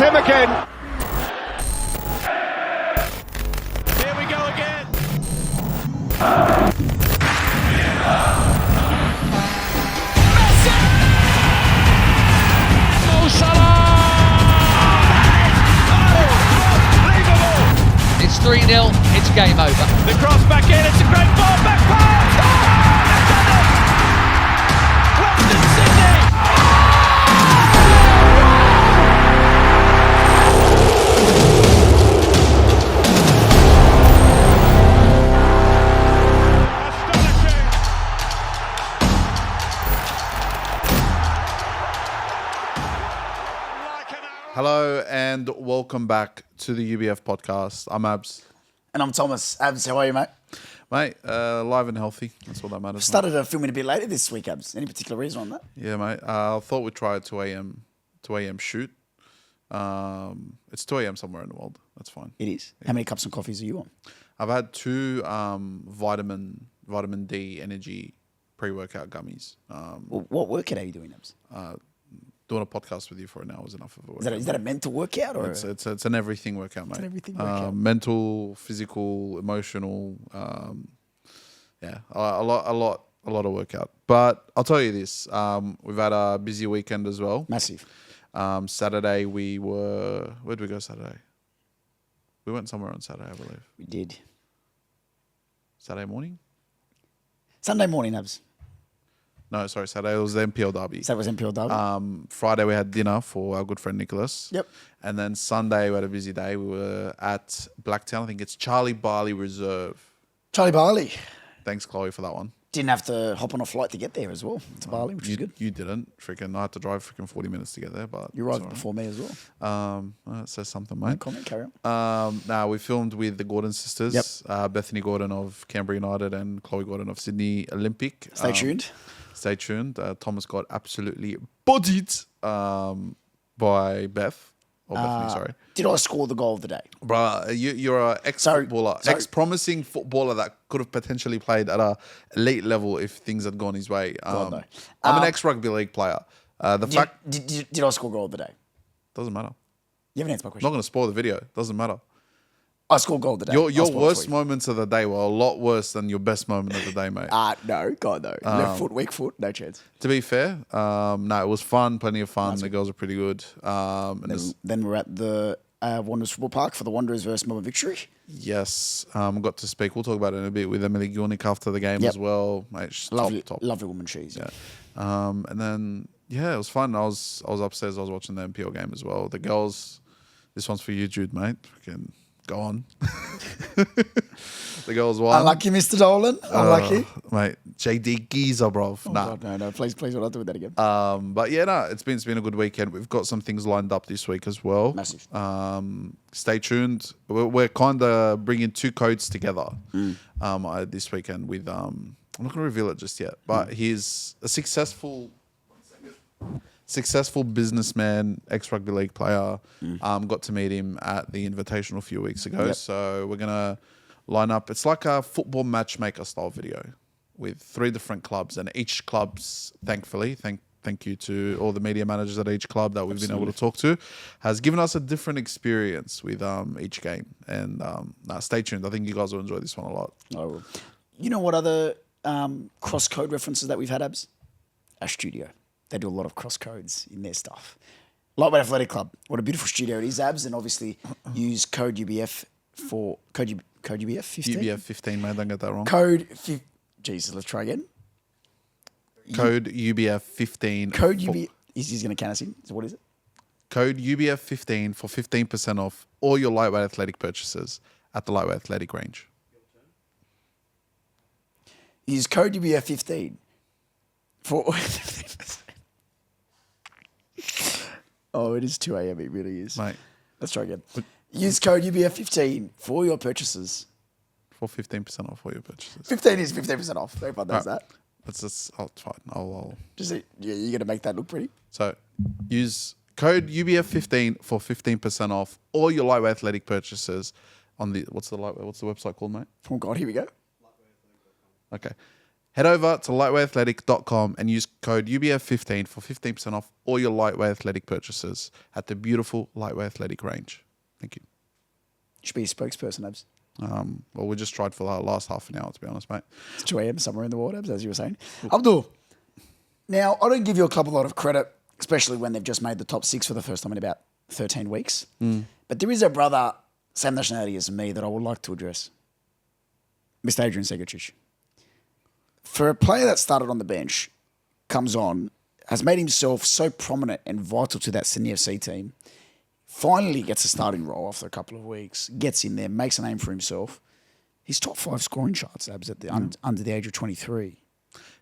him again. Here we go again. Messi! Mo Salah! Unbelievable! It's 3-0, it's game over. The cross back in, it's a great ball, back pass! Oh, they've done it! Western Sydney! Hello and welcome back to the UBF podcast. I'm Abs. And I'm Thomas. Abs, how are you, mate? Mate, live and healthy. That's all that matters. Started filming a bit later this week, Abs. Any particular reason on that? Yeah, mate. I thought we'd try a 2 a.m. shoot. It's 2 a.m. somewhere in the world. That's fine. It is. Yeah. How many cups and coffees are you on? I've had 2 vitamin D energy pre-workout gummies. What workout are you doing, Abs? Doing a podcast with you for an hour is enough of a workout. Is that a mental workout? Or It's an everything workout, mate. It's an everything workout. Mental, physical, emotional. A lot of workout. But I'll tell you this: we've had a busy weekend as well. Massive. Saturday where did we go Saturday? We went somewhere on Saturday, I believe. We did. Saturday morning? Sunday morning, Abs. No, sorry, Saturday. It was the MPL derby. So that was MPL derby. Friday we had dinner for our good friend Nicholas. Yep. And then Sunday we had a busy day. We were at Blacktown. I think it's Charlie Barley Reserve. Charlie Barley. Thanks, Chloe, for that one. Didn't have to hop on a flight to get there as well, to Barley, which is good. You didn't. I had to drive 40 minutes to get there. But You arrived before me as well. That says something, mate. Comment, carry on. Now, we filmed with the Gordon sisters. Yep. Bethany Gordon of Canberra United and Chloe Gordon of Sydney Olympic. Stay tuned. Stay tuned. Thomas got absolutely bodied by Beth. Or Bethany, sorry. Did I score the goal of the day? Bruh, you're an ex-footballer, ex-promising footballer that could have potentially played at a elite level if things had gone his way. God, no. I'm an ex-rugby league player. Did I score goal of the day? Doesn't matter. You haven't answered my I'm question. not going to spoil the video. Doesn't matter. I scored goal of the day. Your worst moments of the day were a lot worse than your best moment of the day, mate. No. God, no. Left foot, weak foot, no chance. To be fair, it was fun, plenty of fun. The girls are pretty good. Then we're at the Wanderers Football Park for the Wanderers versus Melbourne Victory. Yes, got to speak. We'll talk about it in a bit with Emily Gilnick after the game as well. Mate, she's top. Lovely woman she is. Yeah. And then, it was fun. I was upstairs. I was watching the MPL game as well. The girls, this one's for you, Jude, mate. Freaking go on. The girls won. Unlucky, Mr. Dolan. Unlucky. Mate, JD Geezer, bro. God, no. Please, we're not doing that again. But it's been a good weekend. We've got some things lined up this week as well. Massive. Stay tuned. We're kind of bringing 2 codes together this weekend with I'm not going to reveal it just yet, but he's a successful businessman, ex-rugby league player. Got to meet him at the Invitational a few weeks ago. Yep. So we're going to line up. It's like a football matchmaker style video with 3 different clubs, and each club's, thankfully, thank you to all the media managers at each club that we've been able to talk to, has given us a different experience with each game. And stay tuned. I think you guys will enjoy this one a lot. I will. You know what other cross-code references that we've had, Abs? Our studio. They do a lot of cross-codes in their stuff. Lightweight Athletic Club. What a beautiful studio it is, Abs. And obviously use code UBF for... Code UBF 15? UBF 15, mate. Don't get that wrong. Jesus, let's try again. Code UBF 15. Code UBF... He's going to count us in. So what is it? Code UBF 15 for 15% off all your Lightweight Athletic purchases at the Lightweight Athletic range. Use code UBF 15 for 15%. Oh, it is 2 a.m. It really is. Mate. Let's try again. Use code UBF 15 for all your purchases. For 15% off all your purchases. 15 is 15% off. Everyone knows that. That's just, it's fine. I'll Just you're going to make that look pretty. So use code UBF 15 for 15% off all your Lightweight Athletic purchases on the what's the website called, mate? Oh God, here we go. Okay. Head over to lightweightathletic.com and use code UBF15 for 15% off all your lightweight athletic purchases at the beautiful lightweight athletic range. Thank you. You should be a spokesperson, Abs. Well, we just tried for the last half an hour, to be honest, mate. It's 2 a.m. somewhere in the world, Abs, as you were saying. Abdul, now, I don't give your club a lot of credit, especially when they've just made the top 6 for the first time in about 13 weeks. But there is a brother, same nationality as me, that I would like to address. Mr. Adrian Segacic. For a player that started on the bench, comes on, has made himself so prominent and vital to that Sydney FC team, finally gets a starting role after a couple of weeks, gets in there, makes a name for himself. He's top 5 scoring charts, Abs, at the under the age of 23.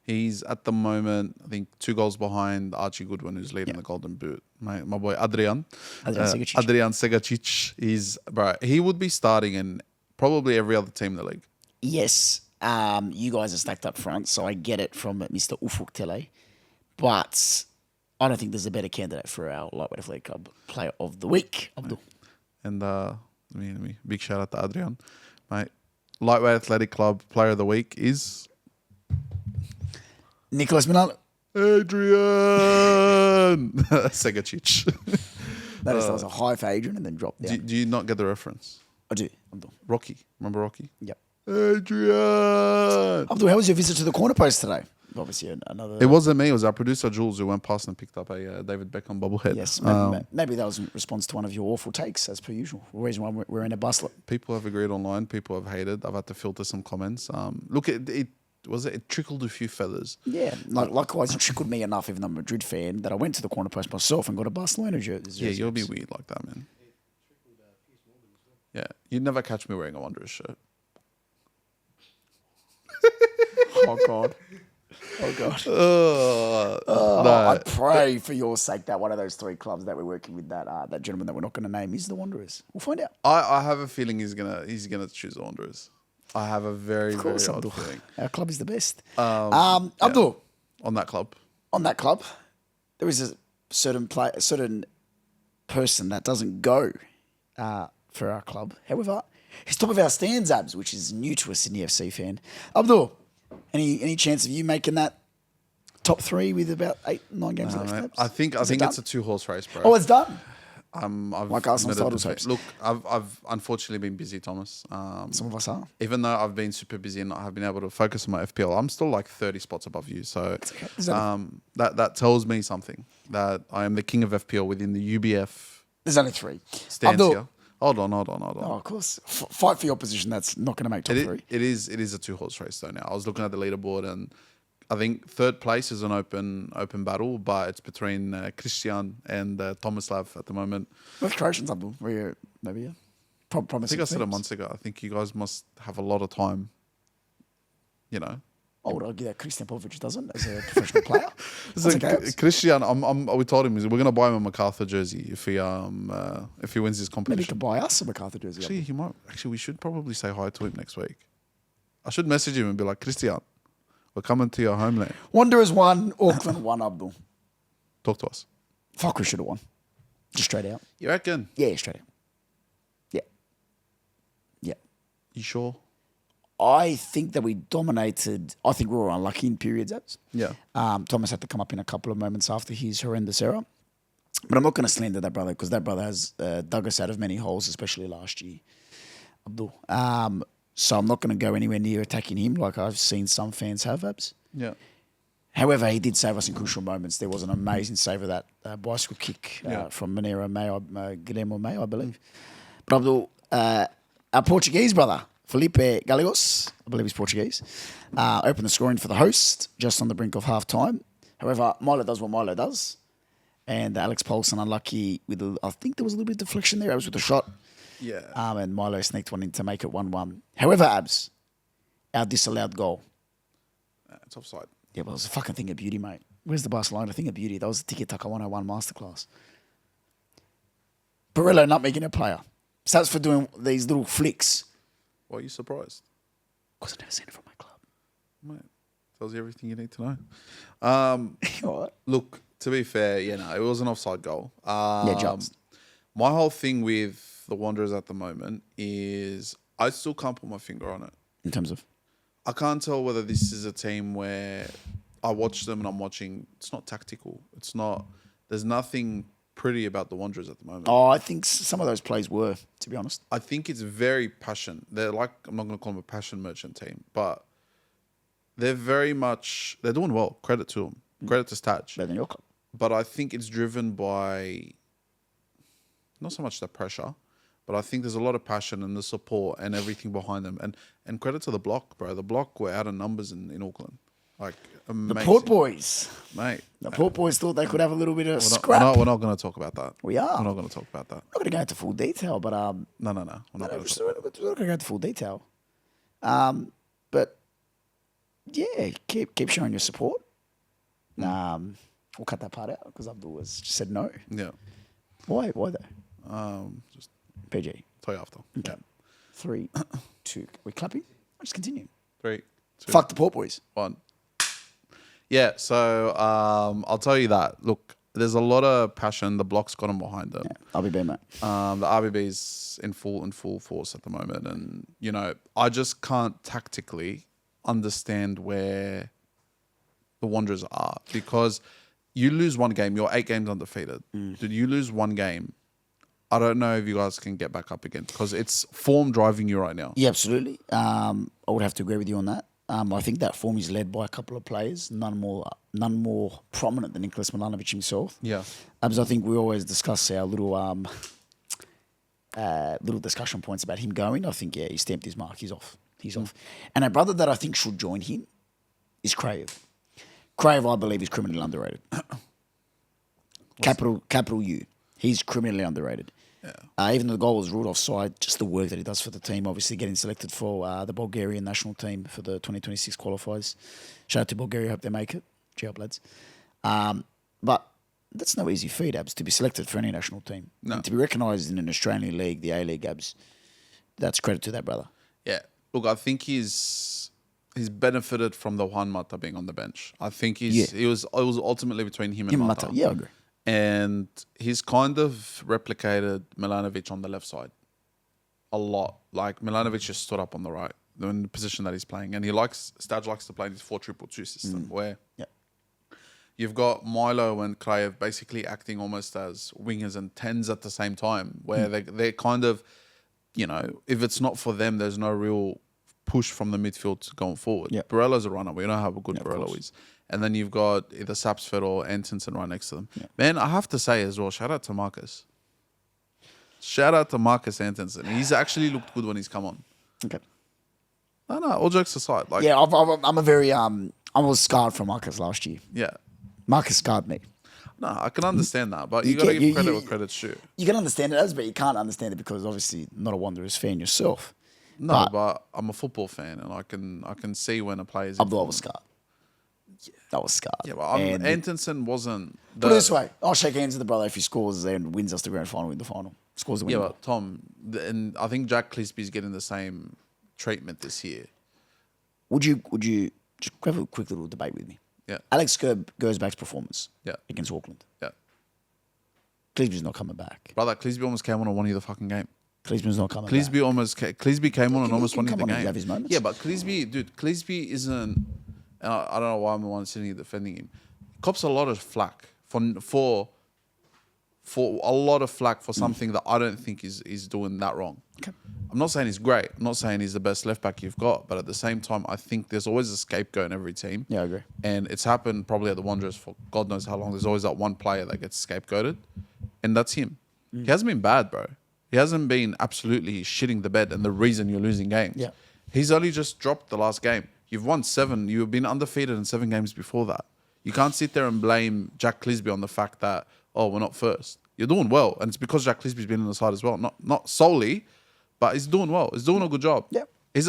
He's at the moment, I think, 2 goals behind Archie Goodwin, who's leading the Golden Boot. My boy Adrian Segacic. Adrian Segacic he would be starting in probably every other team in the league. Yes, you guys are stacked up front, so I get it from Mr. Ufuk Tele. But I don't think there's a better candidate for our Lightweight Athletic Club Player of the Week, Abdul. And let me big shout out to Adrian. Mate, Lightweight Athletic Club Player of the Week is Nicholas Minalo. Adrian Segacic. That was a high for Adrian and then dropped down. Do you not get the reference? I do, Abdul. Rocky. Remember Rocky? Yep. Adrian. Abdul, how was your visit to the corner post today? Obviously, another. It wasn't me. It was our producer, Jules, who went past and picked up a David Beckham bobblehead. Yes, maybe that was in response to one of your awful takes, as per usual. The reason why we're in a bustler. People have agreed online. People have hated. I've had to filter some comments. Look, it trickled a few feathers. Yeah, likewise, it trickled me enough, even though I'm a Madrid fan, that I went to the corner post myself and got a Barcelona jersey. Yeah, you'll be weird like that, man. Yeah, you'd never catch me wearing a Wanderers shirt. Oh, God. Oh, God. No. I pray for your sake that one of those 3 clubs that we're working with, that gentleman that we're not going to name, is the Wanderers. We'll find out. I have a feeling he's gonna choose the Wanderers. I have a very, very odd Abdul. feeling. Our club is the best. On Abdul, that club. on that club, there is a certain person that doesn't go for our club. However, he's top of our stands, Abs, which is new to a Sydney FC fan. Abdul, any chance of you making that top 3 with about 8-9 games left? Mate, Abs? I think Is it it's a done? 2-horse race, bro. Oh, it's done. I've Like Arsenal's admitted titles to- hopes. Look, I've unfortunately been busy, Thomas. Some of us are. Even though I've been super busy and I have been able to focus on my FPL, I'm still like 30 spots above you. So that tells me something, that I am the king of FPL within the UBF There's only 3. stands Abdul, here. Hold on. oh, of course. Fight for your position. That's not going to make top 3. It is a 2-horse race though now. I was looking at the leaderboard and I think 3rd place is an open battle, but it's between Christian and Tomislav at the moment. Congratulations, Abdul. Maybe, yeah. I Promising think I said it things. months ago. I think you guys must have a lot of time, you know. I would argue that Christian Popovic doesn't as a professional player. So That's okay. Christian, we told him we're going to buy him a MacArthur jersey if he wins this Maybe he competition. could buy us a MacArthur jersey. Actually, he might. Actually, we should probably say hi to him next week. I should message him and be like, Christian, we're coming to your homeland. Wanderers 1, Auckland 1, Abdul. Talk to us. Fuck, we should have won. Just straight out. You reckon? Yeah, straight out. Yeah. Yeah. You sure? I think that we dominated. I think we were unlucky in periods, Abs. Yeah. Thomas had to come up in a couple of moments after his horrendous error. But I'm not going to slander that brother because that brother has dug us out of many holes, especially last year, Abdul. So I'm not going to go anywhere near attacking him like I've seen some fans have, Abs. Yeah. However, he did save us in crucial moments. There was an amazing save of that bicycle kick from Guillermo May, I believe. But Abdul, our Portuguese brother, Felipe Gallegos, I believe he's Portuguese, opened the scoring for the host just on the brink of half-time. However, Milo does what Milo does. And Alex Paulson unlucky with, I think there was a little bit of deflection there. Abs with the shot. Yeah. And Milo sneaked one in to make it 1-1. However, Abs, our disallowed goal. It's offside. Yeah, well, it was a fucking thing of beauty, mate. Where's the Barcelona thing of beauty? That was the Tiki Taka 101 masterclass. Barello not making a player. Starts for doing these little flicks. Why are you surprised? Because I've never seen it from my club. Mate, tells you everything you need to know. All right. Look, to be fair, it was an offside goal. Jobs. My whole thing with the Wanderers at the moment is I still can't put my finger on it. In terms of? I can't tell whether this is a team where I watch them and I'm watching. It's not tactical. It's not. There's nothing pretty about the Wanderers at the moment. Oh, I think some of those plays were, to be honest. I think it's very passion. They're like, I'm not going to call them a passion merchant team, but they're very much. They're doing well. Credit to them. Credit to Staj. Better than your club. But I think it's driven by not so much the pressure, but I think there's a lot of passion and the support and everything behind them. And credit to the block, bro. The block were out of numbers in Auckland. Like, amazing. The Port Boys. Mate. The Port Boys thought they could have a little bit of We're scrap. not going to talk about that. We are. We're not going to talk about that. I'm not going to go into full detail, but No. We're not we're going to not going to go into full detail. But yeah, keep showing your support. We'll cut that part out because Abdul has just said no. Yeah. Why though? Just PG. tell you after. Okay. 3, 2. We clapping? I'll just continue. 3, 2, Fuck the Port Boys. 1. Yeah, so I'll tell you that. Look, there's a lot of passion. The block's got them behind them. Yeah, I'll be better, mate. The RBB's in full force at the moment, and you know, I just can't tactically understand where the Wanderers are because you lose one game, you're 8 games undefeated. Did you lose one game? I don't know if you guys can get back up again because it's form driving you right now. Yeah, absolutely. I would have to agree with you on that. I think that form is led by a couple of players, none more prominent than Nicholas Milanovic himself. Yeah. As I think we always discuss our little discussion points about him going. I think, yeah, he stamped his mark. He's off. He's off. And a brother that I think should join him is Crave. Crave, I believe, is criminally underrated. Capital U. He's criminally underrated. Yeah. Even though the goal was ruled offside, just the work that he does for the team, obviously getting selected for the Bulgarian national team for the 2026 qualifiers. Shout out to Bulgaria, hope they make it. Cheer up, lads. But that's no easy feat, Abs, to be selected for any national team. No. And to be recognised in an Australian league, the A-League, Abs, that's credit to that brother. Yeah. Look, I think he's benefited from the Juan Mata being on the bench. I think it was ultimately between him and Mata. Yeah, I agree. And he's kind of replicated Milanovic on the left side a lot. Like Milanovic just stood up on the right in the position that he's playing, and Staj likes to play in this 4-2-2 system where you've got Milo and Krajev basically acting almost as wingers and 10s at the same time, where they're kind of, you know, if it's not for them, there's no real push from the midfield going forward. Yeah. Barella's a runner. We know how good Barella is. And then you've got either Sapsford or Antonsen right next to them. Yeah. Man, I have to say as well, shout out to Marcus. Shout out to Marcus Antonsen. He's actually looked good when he's come on. Okay. No, all jokes aside. Like, yeah, I was scarred from Marcus last year. Yeah. Marcus scarred me. No, I can understand that, but you got to give credit where credit's due. You can understand it, but you can't understand it because obviously not a Wanderers fan yourself. No, but I'm a football fan, and I can see when a player's. Abdullah was scarred. Yeah. That was scarred. Yeah, but Antonsen wasn't. Put it this way: I'll shake hands with the brother if he scores and wins us the grand final. Win the final. Scores the win. Yeah, but Tom, and I think Jack Clisby's getting the same treatment this year. Would you just have a quick little debate with me? Yeah. Alex Gersbach's performance. Yeah. Against Auckland. Yeah. Clisby's not coming back. Brother, Clisby almost came on and won you the fucking game. Clisby's not coming back. Clisby came on and almost won you the game. Have his moments. Yeah, but Clisby isn't. And I don't know why I'm the one sitting here defending him. Cops a lot of flack for a lot of flack for something that I don't think is doing that wrong. Okay. I'm not saying he's great. I'm not saying he's the best left back you've got, but at the same time, I think there's always a scapegoat in every team. Yeah, I agree. And it's happened probably at the Wanderers for God knows how long. There's always that one player that gets scapegoated, and that's him. He hasn't been bad, bro. He hasn't been absolutely shitting the bed and the reason you're losing games. Yeah. He's only just dropped the last game. You've won 7. You've been undefeated in 7 games before that. You can't sit there and blame Jack Clisby on the fact that, we're not first. You're doing well, and it's because Jack Clisby's been on the side as well. Not solely, but he's doing well. He's doing a good job. Yeah.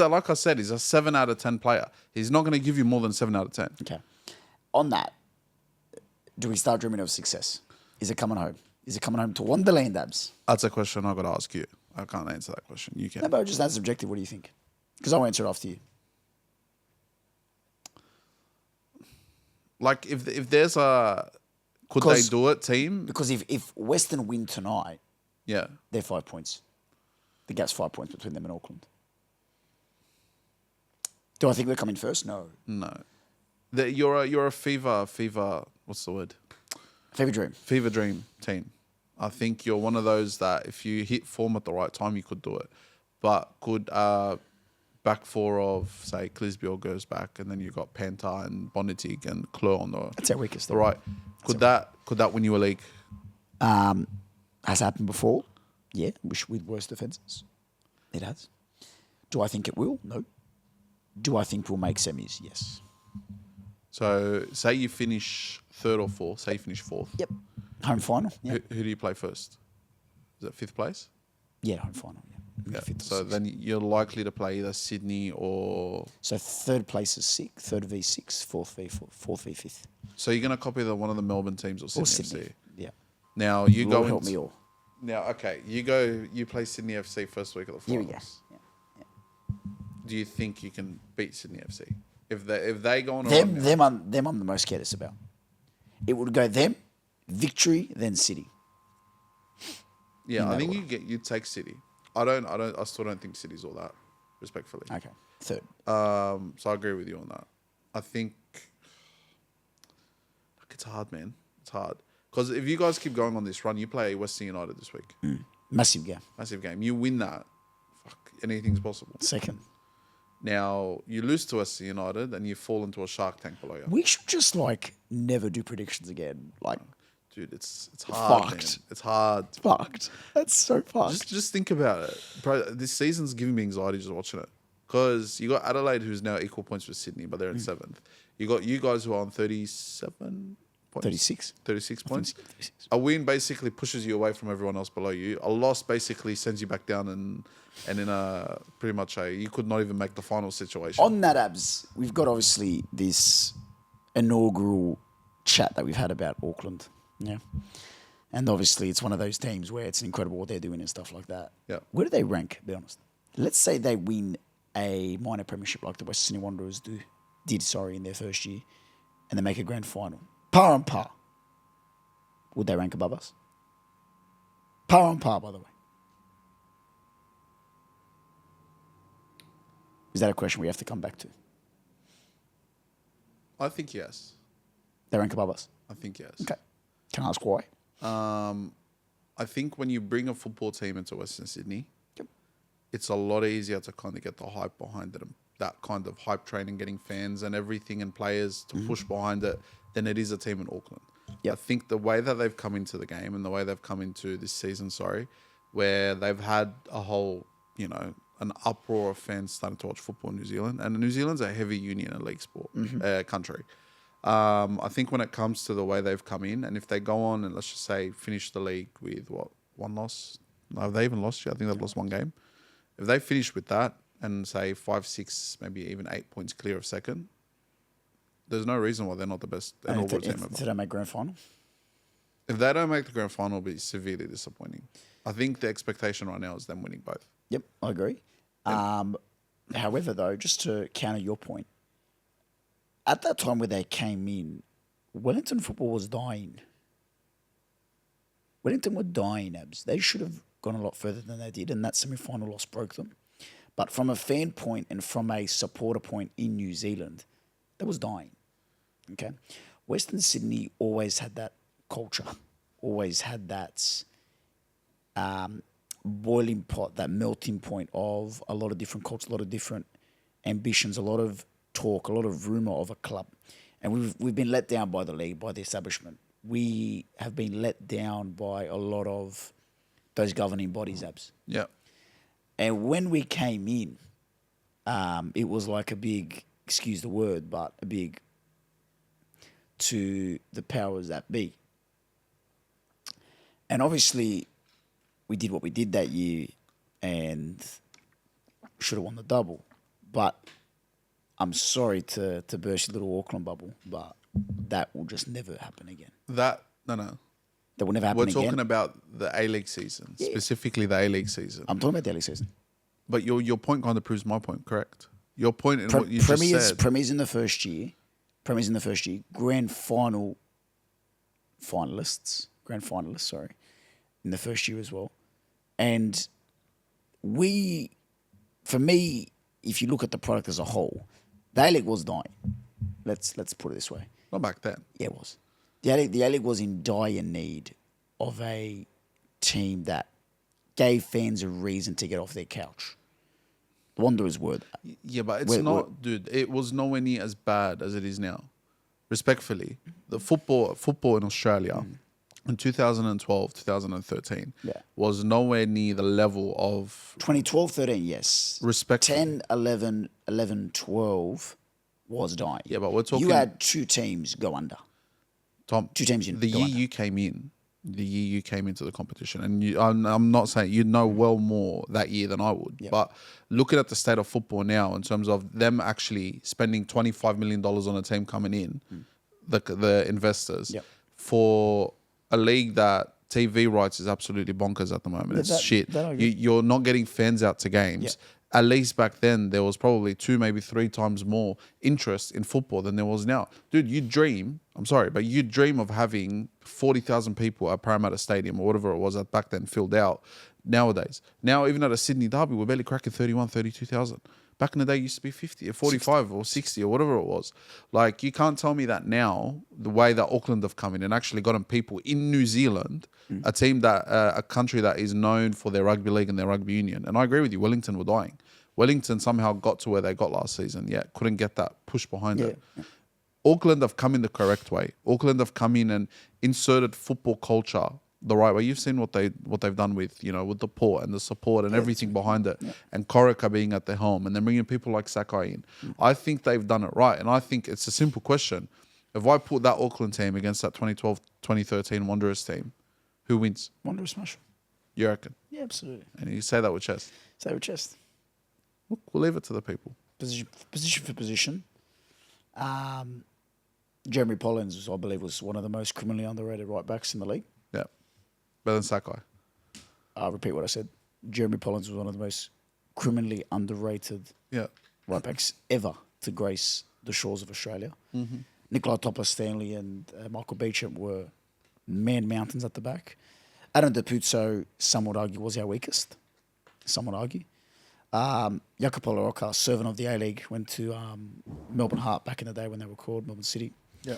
Like I said, he's a 7 out of 10 player. He's not going to give you more than 7 out of 10. Okay. On that, do we start dreaming of success? Is it coming home? Is it coming home to Wonderland, Abs? That's a question I've got to ask you. I can't answer that question. You can. No, but just that's subjective. What do you think? Because I'll answer it after you. Like, if there's a... Could they do it, team? Because if Western win tonight, yeah, they're 5 points. The gap's 5 points between them and Auckland. Do I think we're coming first? No. No. You're a fever. What's the word? Fever dream. Fever dream team. I think you're one of those that if you hit form at the right time, you could do it. But could back four of say Clisbiel goes back, and then you got Panta and Bonitic and Kleur on the That's our weakest. the right. Could that win you a league? Has happened before. Yeah, with worse defences. It has. Do I think it will? No. Do I think we'll make semis? Yes. So say you finish third or fourth. Say you finish fourth. Yep. Home final. Yeah. Who do you play first? Is it fifth place? Yeah, home final. Yeah. Yeah. Fifth or So sixth. then you're likely to play either Sydney or. So third place is sixth, third v6, fourth v fifth. So you're going to copy one of the Melbourne teams or Sydney, Or Sydney. FC. Yeah. Now you Lord go help me into, all. now. Okay, you play Sydney FC first week of the Here finals. we go. Yeah. Do you think you can beat Sydney FC if they go on a Them, run now? them I'm the most careless about. It would go them, Victory, then City. Yeah, I matter think what. you'd take City. I still don't think City's all that, respectfully. Okay. Third. So I agree with you on that. I think it's hard, man. It's hard because if you guys keep going on this run, you play Western United this week. Massive game. Massive game. You win that. Fuck, anything's possible. Second. Now you lose to Western United and you fall into a shark tank below you. We should just never do predictions again. Dude, it's hard, man. Fucked. It's hard. Fucked. That's so fucked. Just think about it, bro. This season's giving me anxiety just watching it because you got Adelaide, who's now equal points with Sydney, but they're in seventh. You got you guys who are on 37 points. 36. 36 points. 36. A win basically pushes you away from everyone else below you. A loss basically sends you back down and in a pretty much you could not even make the final situation. On that, Abs, we've got obviously this inaugural chat that we've had about Auckland. Yeah. And obviously it's one of those teams where it's incredible what they're doing and stuff like that. Yeah. Where do they rank, be honest? Let's say they win a minor premiership like the West Sydney Wanderers did in their first year, and they make a grand final. Par on par. Would they rank above us? Par on par, by the way. Is that a question we have to come back to? I think yes. They rank above us? I think yes. Okay. Can I ask why? I think when you bring a football team into Western Sydney, Yep. it's a lot easier to kind of get the hype behind it, that kind of hype train and getting fans and everything and players to push behind it than it is a team in Auckland. Yep. I think the way that they've come into the game and the way they've come into this season, where they've had a whole, an uproar of fans starting to watch football in New Zealand. And New Zealand's a heavy union and league sport country. I think when it comes to the way they've come in, and if they go on and let's just say finish the league with one loss? No, have they even lost yet? I think they've lost one game. If they finish with that and say 5, 6, maybe even 8 points clear of second, there's no reason why they're not the best inaugural team ever. Did they make grand final? If they don't make the grand final, it'll be severely disappointing. I think the expectation right now is them winning both. Yep, I agree. However, though, just to counter your point, at that time where they came in, Wellington football was dying. Wellington were dying, Abs. They should have gone a lot further than they did, and that semi-final loss broke them. But from a fan point and from a supporter point in New Zealand, that was dying. Okay? Western Sydney always had that culture, always had that boiling pot, that melting point of a lot of different cultures, a lot of different ambitions, a lot of talk, a lot of rumour of a club. And we've been let down by the league, by the establishment. We have been let down by a lot of those governing bodies, Abs. Yeah. And when we came in, it was like a big, excuse the word, but a big to the powers that be. And obviously, we did what we did that year and should have won the double. But I'm sorry to burst your little Auckland bubble, but that will just never happen again. No. That will never happen We're again. talking about the A-League season, specifically the A-League season. I'm talking about the early season. But your point kind of proves my point, correct? Your point in what you just said. Premiers in the first year, grand finalists, in the first year as well. And for me, if you look at the product as a whole, The A-League was dying. Let's put it this way. Not back then. Yeah, it was. The A-League was in dire need of a team that gave fans a reason to get off their couch. The Wanderers were. Yeah, but it's dude. It was nowhere near as bad as it is now. Respectfully, the football in Australia in 2012, 2013 was nowhere near the level of 2012, 13, yes. Respectfully. 10, 11, 12 was dying. Yeah, but we're talking. You had two teams go under. Tom, two teams the go year under. you came in, into the competition, and I'm not saying you know well more that year than I would, but looking at the state of football now in terms of them actually spending $25 million on a team coming in, the investors, for a league that TV rights is absolutely bonkers at the moment. It's shit. You're not getting fans out to games. At least back then, there was probably 2, maybe 3 times more interest in football than there was now. Dude, you dream of having 40,000 people at Parramatta Stadium or whatever it was at back then filled out nowadays. Now, even at a Sydney derby, we're barely cracking 31, 32,000. Back in the day, it used to be 50 or 45 or 60 or whatever it was. Like, you can't tell me that now, the way that Auckland have come in and actually gotten people in New Zealand, a team that, a country that is known for their rugby league and their rugby union. And I agree with you, Wellington were dying. Wellington somehow got to where they got last season, couldn't get that push behind it. Auckland have come in the correct way. Auckland have come in and inserted football culture the right way. You've seen what they've done with with the port and the support and everything behind it, and Corica being at the helm, and then bringing people like Sakai in. I think they've done it right, and I think it's a simple question. If I put that Auckland team against that 2012, 2013 Wanderers team, who wins? Wanderers smash. You reckon? Yeah, absolutely. And you say that with chest. Say with chest. We'll leave it to the people. Position for position. Jeremy Pollins, I believe, was one of the most criminally underrated right backs in the league. Yeah. Better than Sakai. I'll repeat what I said. Jeremy Pollins was one of the most criminally underrated right backs ever to grace the shores of Australia. Nikolai Topper-Stanley and Michael Beecham were man mountains at the back. Adam Depuzo, some would argue, was our weakest. Some would argue. Jacopo Corica, servant of the A-League, went to Melbourne Heart back in the day when they were called Melbourne City. Yeah.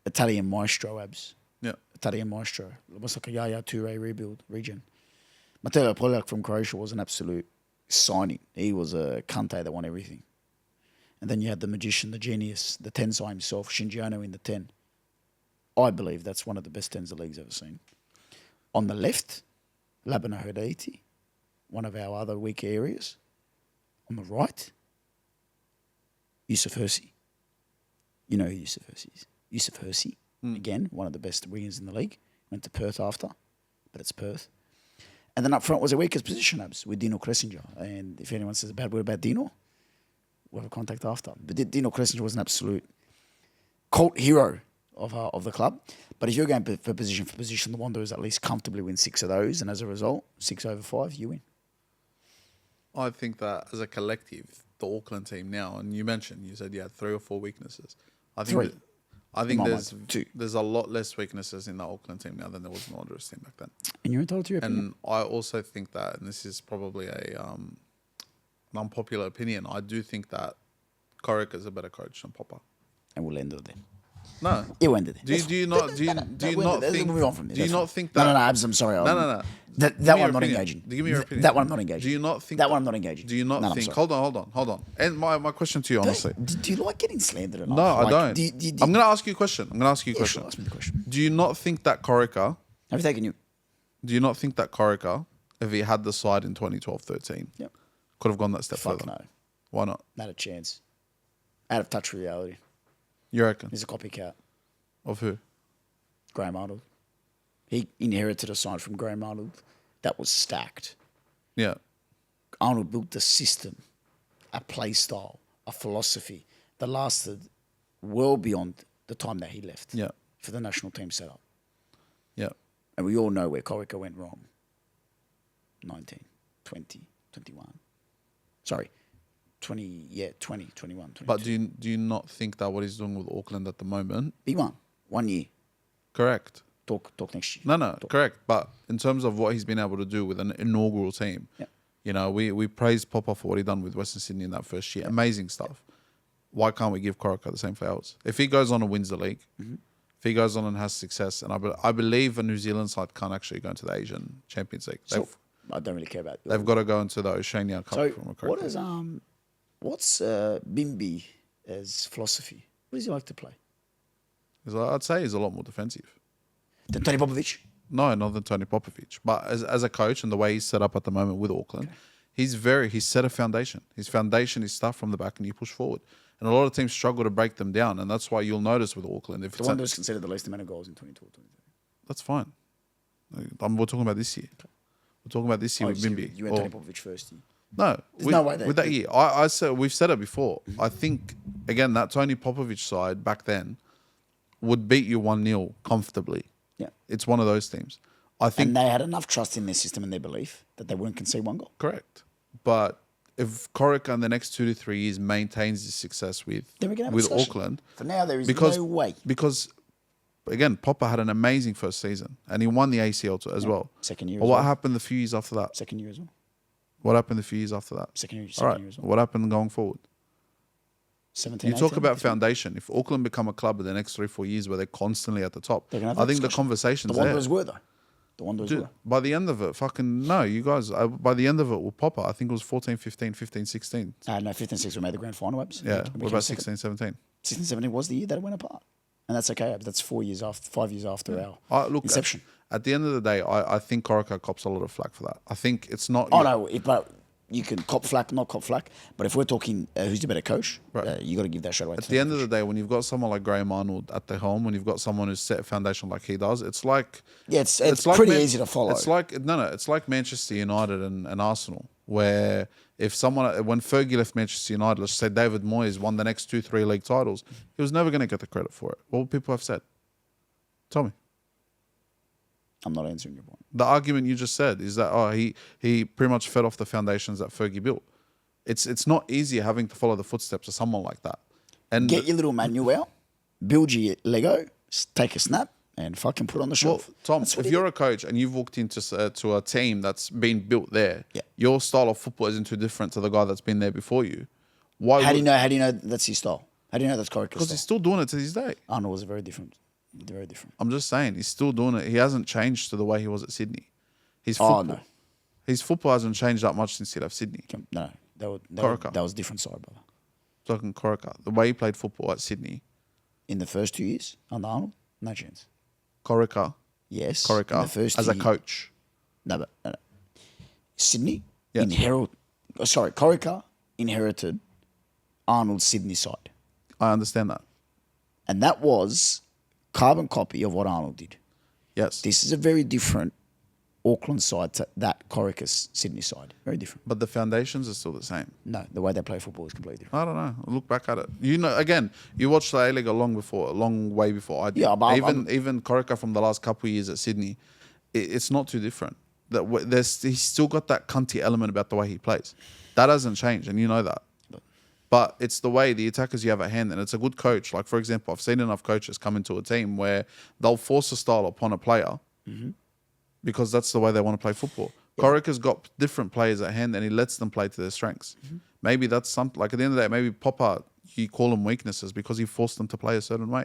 Italian maestro, Abs. Yeah. Italian maestro. Almost like a Yaya Toure rebuild regen. Matteo Poljak from Croatia was an absolute signing. He was a Kante that won everything. And then you had the magician, the genius, the Tensai himself, Shinjiano in the 10. I believe that's one of the best 10s the league's ever seen. On the left, Labana Hodaiti, one of our other weaker areas. On the right, Yusuf Hersey. You know who Yusuf Hersey is. Yusuf Hersey, again, one of the best wingers in the league. Went to Perth after, but it's Perth. And then up front was a weakest position, Abs, with Dino Cressinger. And if anyone says a bad word about Dino, we'll have a contact after. But Dino Cressinger was an absolute cult hero of the club. But if you're going for position, the Wanderers at least comfortably win 6 of those. And as a result, 6 over 5, you win. I think that as a collective, the Auckland team now, and you said you had 3 or 4 weaknesses. I think there's a lot less weaknesses in the Auckland team now than there was in the Wanderers team back then. And you're entitled to your opinion. And I also think that, and this is probably an unpopular opinion, I do think that Corica is a better coach than Popper. And we'll end it there. No. It will end it there. Do you not think? Move on from there. Do you not think that? No, Abs, I'm sorry. No. That one I'm not engaging. Give me your opinion. That one I'm not engaging. Do you not think that one I'm not engaging? Do you not think? Hold on. And my question to you, honestly. Do you like getting slandered enough? No, I don't. I'm going to ask you a question. Sure, ask me the question. Do you not think that Corica? Have you taken you? Do you not think that Corica, if he had the side in 2012-13, could have gone that step further? No. Why not? Not a chance. Out of touch with reality. You reckon? He's a copycat. Of who? Graham Arnold. He inherited a side from Graham Arnold that was stacked. Yeah. Arnold built a system, a play style, a philosophy that lasted well beyond the time that he left for the national team setup. Yeah. And we all know where Corica went wrong. 19, 20, 21. Sorry. 20, 21, 22. But do you not think that what he's doing with Auckland at the moment? He won 1 year. Correct. Talk next year. No, correct. But in terms of what he's been able to do with an inaugural team, You know, we praised Popper for what he done with Western Sydney in that first year. Amazing stuff. Why can't we give Corica the same flowers? If he goes on and wins the league, if he goes on and has success, and I believe a New Zealand side can't actually go into the Asian Champions League. So, I don't really care about that. They've got to go into the Oceania Cup. So from what is what's Bimby as philosophy? What does he like to play? I'd say he's a lot more defensive. Than Tony Popovic? No, not than Tony Popovic. But as a coach and the way he's set up at the moment with Auckland, he's set a foundation. His foundation is stuff from the back and you push forward. And a lot of teams struggle to break them down. And that's why you'll notice with Auckland. If The one that was considered the least amount of goals in 2022. that's fine. We're talking about this year. We're talking about this year with Bimby. You went Tony Popovic first year. No, no way with that year. I said we've said it before. I think again that Tony Popovic side back then would beat you 1-0 comfortably. Yeah. It's one of those teams. I think And they had enough trust in their system and their belief that they wouldn't concede one goal. correct. But if Corica in the next 2 to 3 years maintains his success with Then we can have a discussion. Auckland, For now, there is because no way. because again Popper had an amazing first season and he won the ACL as well. Second year But as what well. happened the few years after that? Second year as well. What happened the few years after that? Second year, All second right. year as well. What happened going forward? 17, You talk 18, about 15. foundation. If Auckland become a club in the next 3-4 years where they're constantly at the top, They're gonna have I that think the discussion. conversation's The there. Wanderers were, though. The Wanderers Dude, were. by the end of it, fucking no, you guys. By the end of it, with Popper, I think it was 14, 15, 15, 16. No, 15, 16 we made the grand final, Abs. Yeah, We what came about second. 16, 17? 16, 17 was the year that it went apart. And that's okay, Abs. That's 5 years after our Look, inception. At the end of the day, I think Corica cops a lot of flack for that. I think it's not. Oh, no, but you can cop flack, not cop flack. But if we're talking who's the better coach, Right. you got to give that straight away. At the end of the day, when you've got someone like Graham Arnold at the helm, when you've got someone who's set a foundation like he does, it's like it's like pretty easy to follow. It's like it's like Manchester United and Arsenal, where if someone when Fergie left Manchester United, let's say David Moyes won the next 2-3 league titles, he was never going to get the credit for it. What would people have said? Tell me. I'm not answering your point. The argument you just said is that he pretty much fed off the foundations that Fergie built. It's not easy having to follow the footsteps of someone like that. And Get your little manual out, build your Lego, take a snap, and fucking put it on the well, shelf. Tom, That's what if he you're a coach and you've walked into to a team that's been built there, Yeah. your style of football isn't too different to the guy that's been there before you. Why? How do you know that's his style? How do you know that's Corica's Because he's style? still doing it to this day. Arnold was very different. Very different. I'm just saying, he's still doing it. He hasn't changed to the way he was at Sydney. His Oh, football, no. his football hasn't changed that much since he left Sydney. No, Corica. that was different side, brother. Talking Corica, the way he played football at Sydney, In the first 2 years under Arnold, no chance. Corica, Yes. in Corica the first as a 2 coach. No, but no. Sydney Yes. Corica inherited Arnold's Sydney side. I understand that. And that was carbon copy of what Arnold did. Yes. This is a very different Auckland side to that Corica's Sydney side. Very different. But the foundations are still the same. No, the way they play football is completely different. I don't know. Look back at it. You know, again, you watched the A-League a long way before I did. Yeah, but even Corica from the last couple of years at Sydney, it's not too different. He's still got that cunty element about the way he plays. That hasn't changed, and you know that. But it's the way the attackers you have at hand, and it's a good coach. Like, for example, I've seen enough coaches come into a team where they'll force a style upon a player because that's the way they want to play football. Corica's got different players at hand, and he lets them play to their strengths. Maybe that's something, like at the end of the day, maybe Popper, you call them weaknesses because he forced them to play a certain way.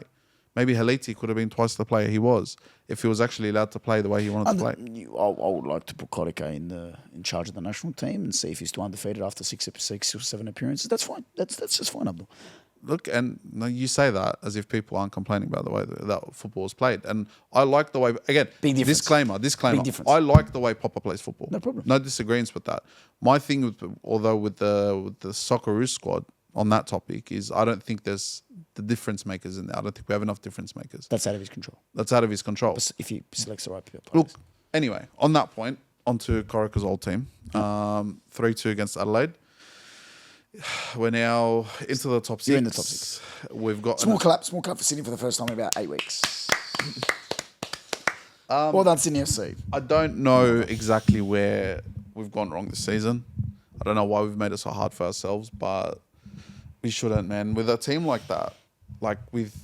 Maybe Haliti could have been twice the player he was if he was actually allowed to play the way he wanted to play. I would like to put Corica in charge of the national team and see if he's still undefeated after six or seven appearances. That's fine. That's just fine, Abdul. Look, and you say that as if people aren't complaining about the way that football is played. And I like the way, again, Big difference. disclaimer, Big difference. I like the way Popper plays football. No problem. No disagreements with that. My thing, with the Socceroos squad on that topic is I don't think there's the difference makers in there. I don't think we have enough difference makers. That's out of his control. That's out of his control. If he selects the right players. Look, anyway, on that point, onto Corica's old team. 3-2 against Adelaide. We're now into the top 6. You're in the top 6. We've got Small clap for Sydney for the first time in about 8 weeks. Well done, Sydney FC. I don't know exactly where we've gone wrong this season. I don't know why we've made it so hard for ourselves, but we shouldn't, man. With a team like that, like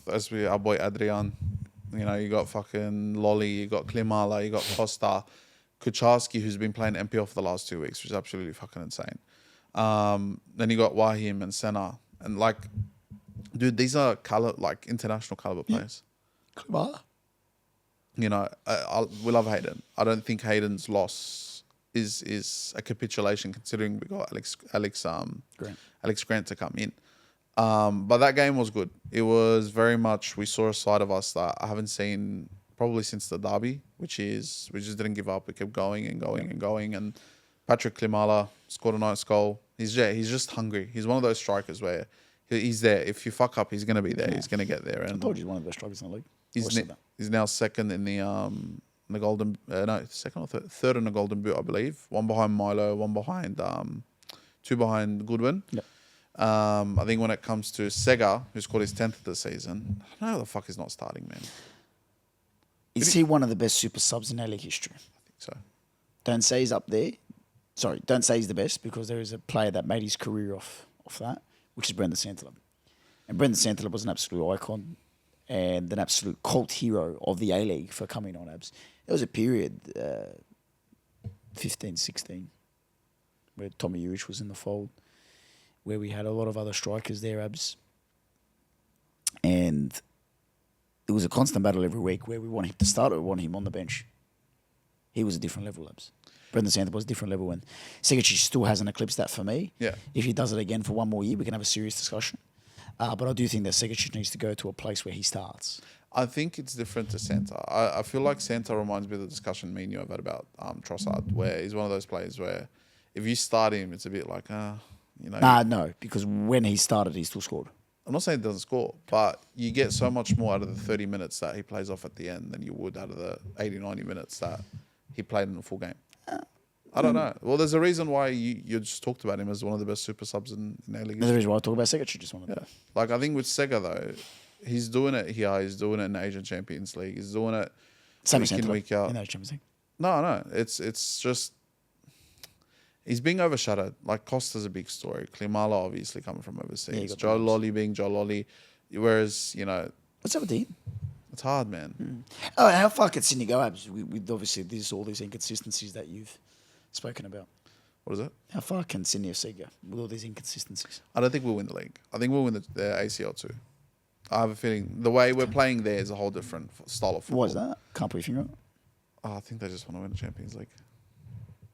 our boy Adrian, you know, you got fucking Lolly, you got Klimala, you got Costa. Kucharski, who's been playing NPL for the last 2 weeks, which is absolutely fucking insane. Then you got Wahim and Senna. And like, dude, these are international caliber players. Clever. You know, we love Hayden. I don't think Hayden's loss is a capitulation, considering we got Alex Grant to come in. But that game was good. It was very much, we saw a side of us that I haven't seen probably since the derby, which is we just didn't give up. We kept going and going and going. And Patrick Klimala scored a nice goal. He's just hungry. He's one of those strikers where he's there. If you fuck up, he's going to be there. Yeah. He's going to get there. And I told you he's one of the best strikers in the league. He's now second in the golden second or third in the golden boot, I believe. One behind Milo, one behind two behind Goodwin. Yep. I think when it comes to Sega, who scored his 10th of the season, I don't know how the fuck he's not starting, man. Is he one of the best super subs in A-League history? I think so. Don't say he's up there. Sorry, don't say he's the best, because there is a player that made his career off that, which is Brendan Santalab. And Brendan Santalab was an absolute icon and an absolute cult hero of the A-League for coming on, Abs. There was a period, 15, 16, where Tommy Urich was in the fold, where we had a lot of other strikers there, Abs. And it was a constant battle every week where we want him to start or we want him on the bench. He was a different level, Abs. Brendan Santalab was a different level, and Segacic still hasn't eclipsed that for me. Yeah. If he does it again for one more year, we can have a serious discussion. But I do think that Segacic needs to go to a place where he starts. I think it's different to Santa. I feel like Santa reminds me of the discussion me and you have had about Trossard, where he's one of those players where if you start him, it's a bit like, you know. No, because when he started, he still scored. I'm not saying he doesn't score, but you get so much more out of the 30 minutes that he plays off at the end than you would out of the 80, 90 minutes that he played in the full game. I don't know. Well, there's a reason why you just talked about him as one of the best super subs in A-League. There's a reason why I talk about Segacic just wanted to. Like, I think with Sega, though, he's doing it here. He's doing it in the Asian Champions League. He's doing it week in, week out. In the Champions League. No. It's just... He's being overshadowed. Like, Costa's a big story. Klimala obviously coming from overseas. Joe Lolly being Joe Lolly. Whereas, you know... What's up with Dean? It's hard, man. Oh, and how far can Sydney go, Abs? With obviously all these inconsistencies that you've spoken about. What is it? How far can Sydney FC go with all these inconsistencies? I don't think we'll win the league. I think we'll win the ACL too. I have a feeling the way we're playing there is a whole different style of football. What is that? Can't put your finger on it. Oh, I think they just want to win the Champions League.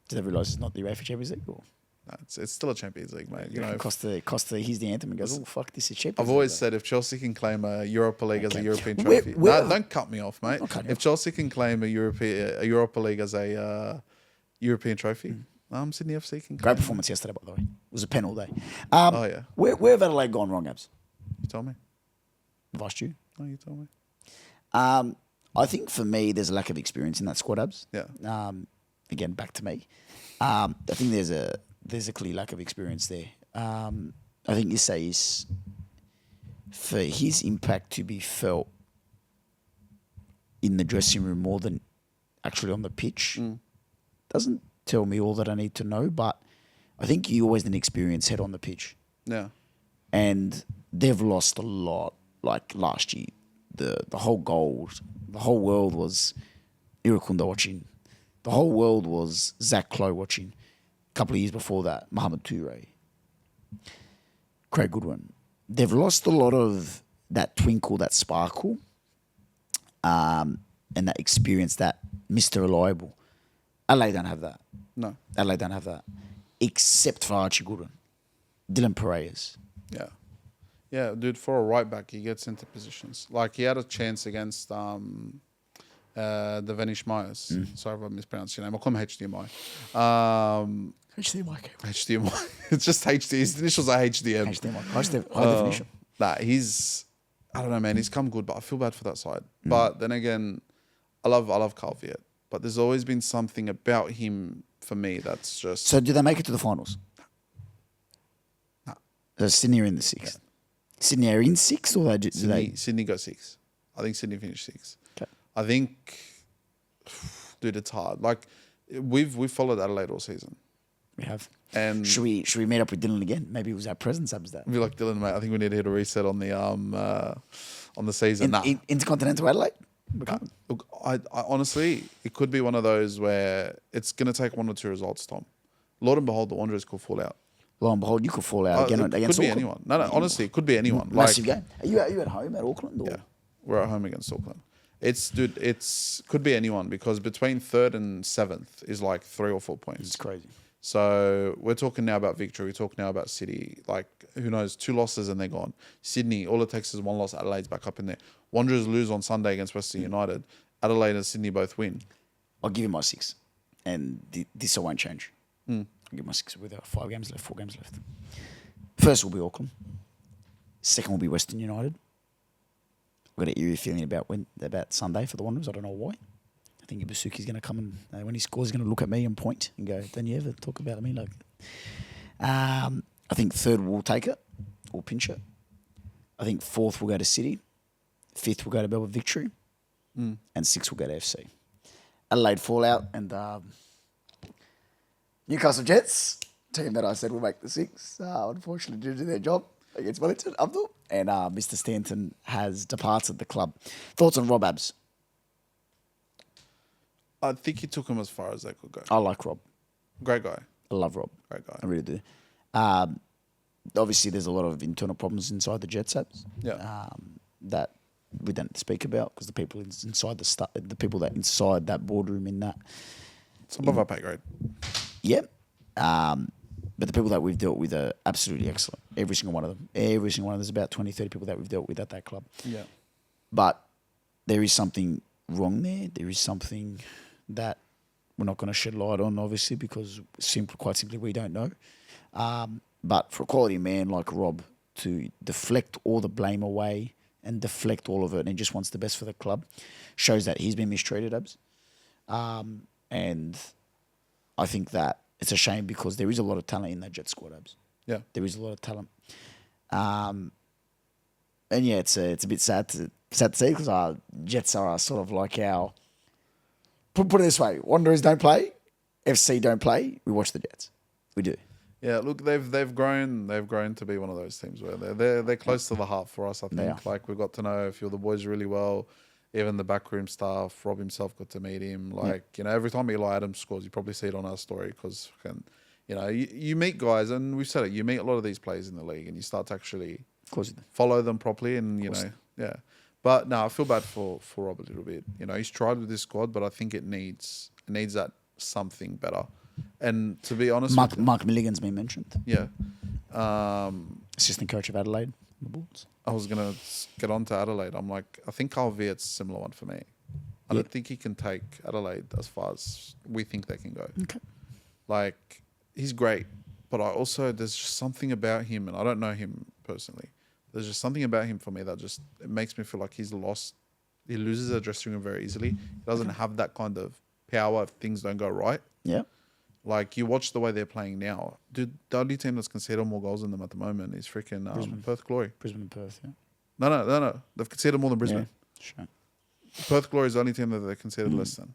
Do they realise it's not the UEFA Champions League? Or? No, it's still a Champions League, mate. You know, Costa hears the anthem and goes, "Oh fuck, this is Champions League." I've always said if Chelsea can claim a Europa League as a European trophy, don't cut me off, mate. If Chelsea can claim a Europa League as a European trophy, Sydney FC can. Great performance yesterday, by the way. It was a pen all day. Oh yeah. Where have Adelaide gone wrong, Abs? You told me. Have I asked you? No, you told me. I think for me, there's a lack of experience in that squad, Abs. Yeah. Again, back to me. I think there's a clear lack of experience there. I think Issa is, for his impact to be felt in the dressing room more than actually on the pitch, doesn't tell me all that I need to know, but I think you always need an experienced head on the pitch. Yeah. And they've lost a lot. Like last year, the whole world was Irukunda watching. The whole world was Zach Clough watching. A couple of years before that, Mohamed Toure, Craig Goodwin. They've lost a lot of that twinkle, that sparkle, and that experience, that Mr. Reliable. Adelaide don't have that. No. Adelaide don't have that. Except for Archie Goodwin. Dylan Perez. Yeah. Yeah, dude, for a right back, he gets into positions. Like, he had a chance against the Venice Myers. Sorry if I mispronounced your name. I'll call him HDMI. HDMI. It's just HD. His initials are HDM. HDMI. High definition. I don't know, man. He's come good, but I feel bad for that side. But then again, I love Carl Viet. But there's always been something about him for me that's just... So do they make it to the finals? No. So Sydney are in the sixth. Yeah. Sydney are in sixth, or Sydney got six. I think Sydney finished sixth. Okay. I think, dude, it's hard. Like, we've followed Adelaide all season. We have. And should we meet up with Dylan again? Maybe it was our presence subs that. Be like, Dylan, mate. I think we need to hit a reset on the season. Intercontinental Adelaide. Look, I honestly, it could be one of those where it's going to take one or two results, Tom. Lord and behold, the Wanderers could fall out. Lo and behold, you could fall out again It against could be Auckland. anyone. No, honestly, it could be anyone. Massive game. Are you at home at Auckland? Or? Yeah, we're at home against Auckland. Could be anyone because between 3rd and 7th is like 3 or 4 points. It's crazy. So we're talking now about victory. We're talking now about City. Like, who knows? 2 losses and they're gone. Sydney, all it takes is 1 loss. Adelaide's back up in there. Wanderers lose on Sunday against Western United. Adelaide and Sydney both win. I'll give you my 6. And this I won't change. I'll give my 6 with 4 games left. First will be Auckland. Second will be Western United. I've got an eerie feeling about Sunday for the Wanderers. I don't know why. I think Ibasuki's going to come and when he scores, he's going to look at me and point and go, "Don't you ever talk about me like that?" I think 3rd will take it or pinch it. I think 4th will go to City. 5th will go to Melbourne Victory. And 6th will go to FC. Adelaide Fallout and Newcastle Jets, team that I said will make the 6. Unfortunately, didn't do their job against Wellington, Abdul. And Mr. Stanton has departed the club. Thoughts on Rob Abs? I think he took him as far as they could go. I like Rob. Great guy. I love Rob. Great guy. I really do. Obviously, there's a lot of internal problems inside the Jets Abs. Yeah. That we don't speak about because the people inside the people that inside that boardroom in that. It's above our pay grade. Yep. But the people that we've dealt with are absolutely excellent. Every single one of them. There's about 20, 30 people that we've dealt with at that club. Yeah. But there is something wrong there. There is something that we're not going to shed light on, obviously, because quite simply we don't know. But for a quality man like Rob to deflect all the blame away and deflect all of it and just wants the best for the club shows that he's been mistreated, Abs. And I think that it's a shame because there is a lot of talent in that Jet squad, Abs. Yeah. There is a lot of talent. And yeah, it's a bit sad to see because our Jets are sort of like our... Put it this way, Wanderers don't play, FC don't play, we watch the Jets. We do. Yeah, look, they've grown to be one of those teams where they're close to the heart for us. I think like we got to know a few of the boys really well, even the backroom staff. Rob himself got to meet him. Like every time Eli Adams scores, you probably see it on our story because you meet guys, and we've said it. You meet a lot of these players in the league, and you start to actually follow them properly, and yeah. But no, I feel bad for Rob a little bit. He's tried with this squad, but I think it needs that something better. And to be honest, Mark Milligan's been mentioned. Yeah. Assistant coach of Adelaide. The Bulls. I was gonna get on to Adelaide. I'm like, I think Carl Viet's a similar one for me. I don't think he can take Adelaide as far as we think they can go. Okay. Like, he's great, but there's just something about him, and I don't know him personally. There's just something about him for me that just it makes me feel like he's lost. He loses a dressing room very easily. He doesn't have that kind of power if things don't go right. Yeah. Like, you watch the way they're playing now. Dude, the only team that's conceded more goals than them at the moment is freaking Perth Glory. Brisbane and Perth, yeah. No. They've conceded more than Brisbane. Yeah, sure. Perth Glory is the only team that they conceded less than.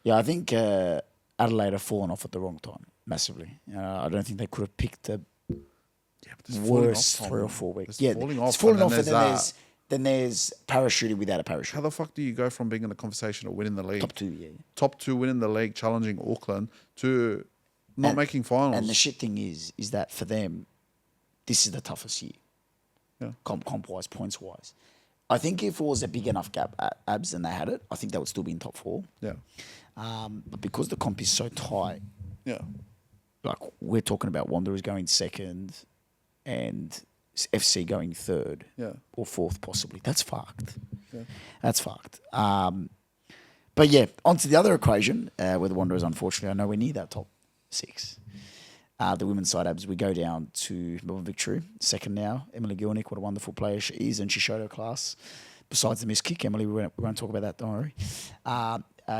Yeah, I think Adelaide have fallen off at the wrong time, massively. I don't think they could have picked the worst 3 or 4 weeks. It's falling off, and then there's parachuting without a parachute. How the fuck do you go from being in the conversation of winning the league, Top 2 winning the league, challenging Auckland, to not making finals? And the shit thing is that for them, this is the toughest year. Yeah. Comp-wise, points-wise. I think if it was a big enough gap at Abs and they had it, I think they would still be in top 4. Yeah. But because the comp is so tight, yeah, like we're talking about Wanderers going 2nd and FC going 3rd or 4th possibly. That's fucked. Yeah. That's fucked. But yeah, onto the other equation where the Wanderers, unfortunately, are nowhere near that top 6. The women's side, Abs, we go down to Melbourne Victory, 2nd now. Emily Gilnick, what a wonderful player she is, and she showed her class. Besides the missed kick, Emily, we won't talk about that, don't worry.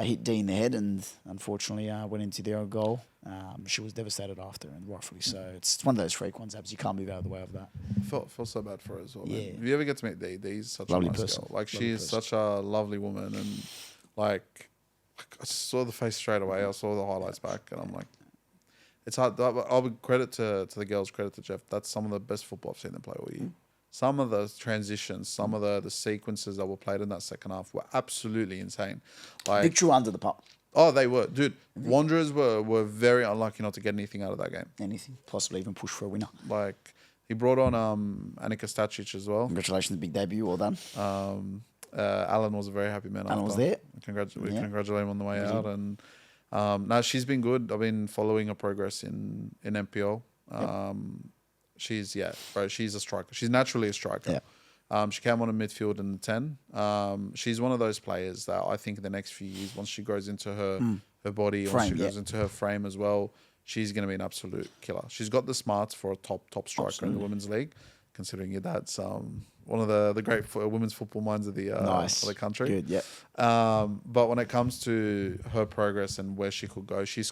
Hit D in the head and unfortunately went into the own goal. She was devastated after, and rightfully so. It's one of those freak ones, Abs. You can't move out of the way of that. I feel so bad for her as well. Yeah. Man. If you ever get to meet Dee, Dee's such Lovely a nice person. girl. Like, she's such a lovely woman, and like I saw the face straight away. I saw the highlights back, and I'm like, it's hard. I'll be credit to the girls, credit to Jeff. That's some of the best football I've seen them play all year. Some of the transitions, some of the sequences that were played in that second half were absolutely insane. Like, Victory under the pump. oh, they were, dude. Wanderers were very unlucky not to get anything out of that game. Anything. Possibly even push for a winner. Like, he brought on Annika Stacic as well. Congratulations, big debut. Well done. Alan was a very happy man. Alan after. was there. We congratulate him on the way out, and no, she's been good. I've been following her progress in NPL. She's a striker. She's naturally a striker. Yeah. She came on in midfield in the 10. She's one of those players that I think in the next few years, once she grows into her body, once she goes into her frame as well, she's going to be an absolute killer. She's got the smarts for a top striker in the women's league, considering your dad's one of the great women's football minds of the country. Good, yeah. But when it comes to her progress and where she could go, she's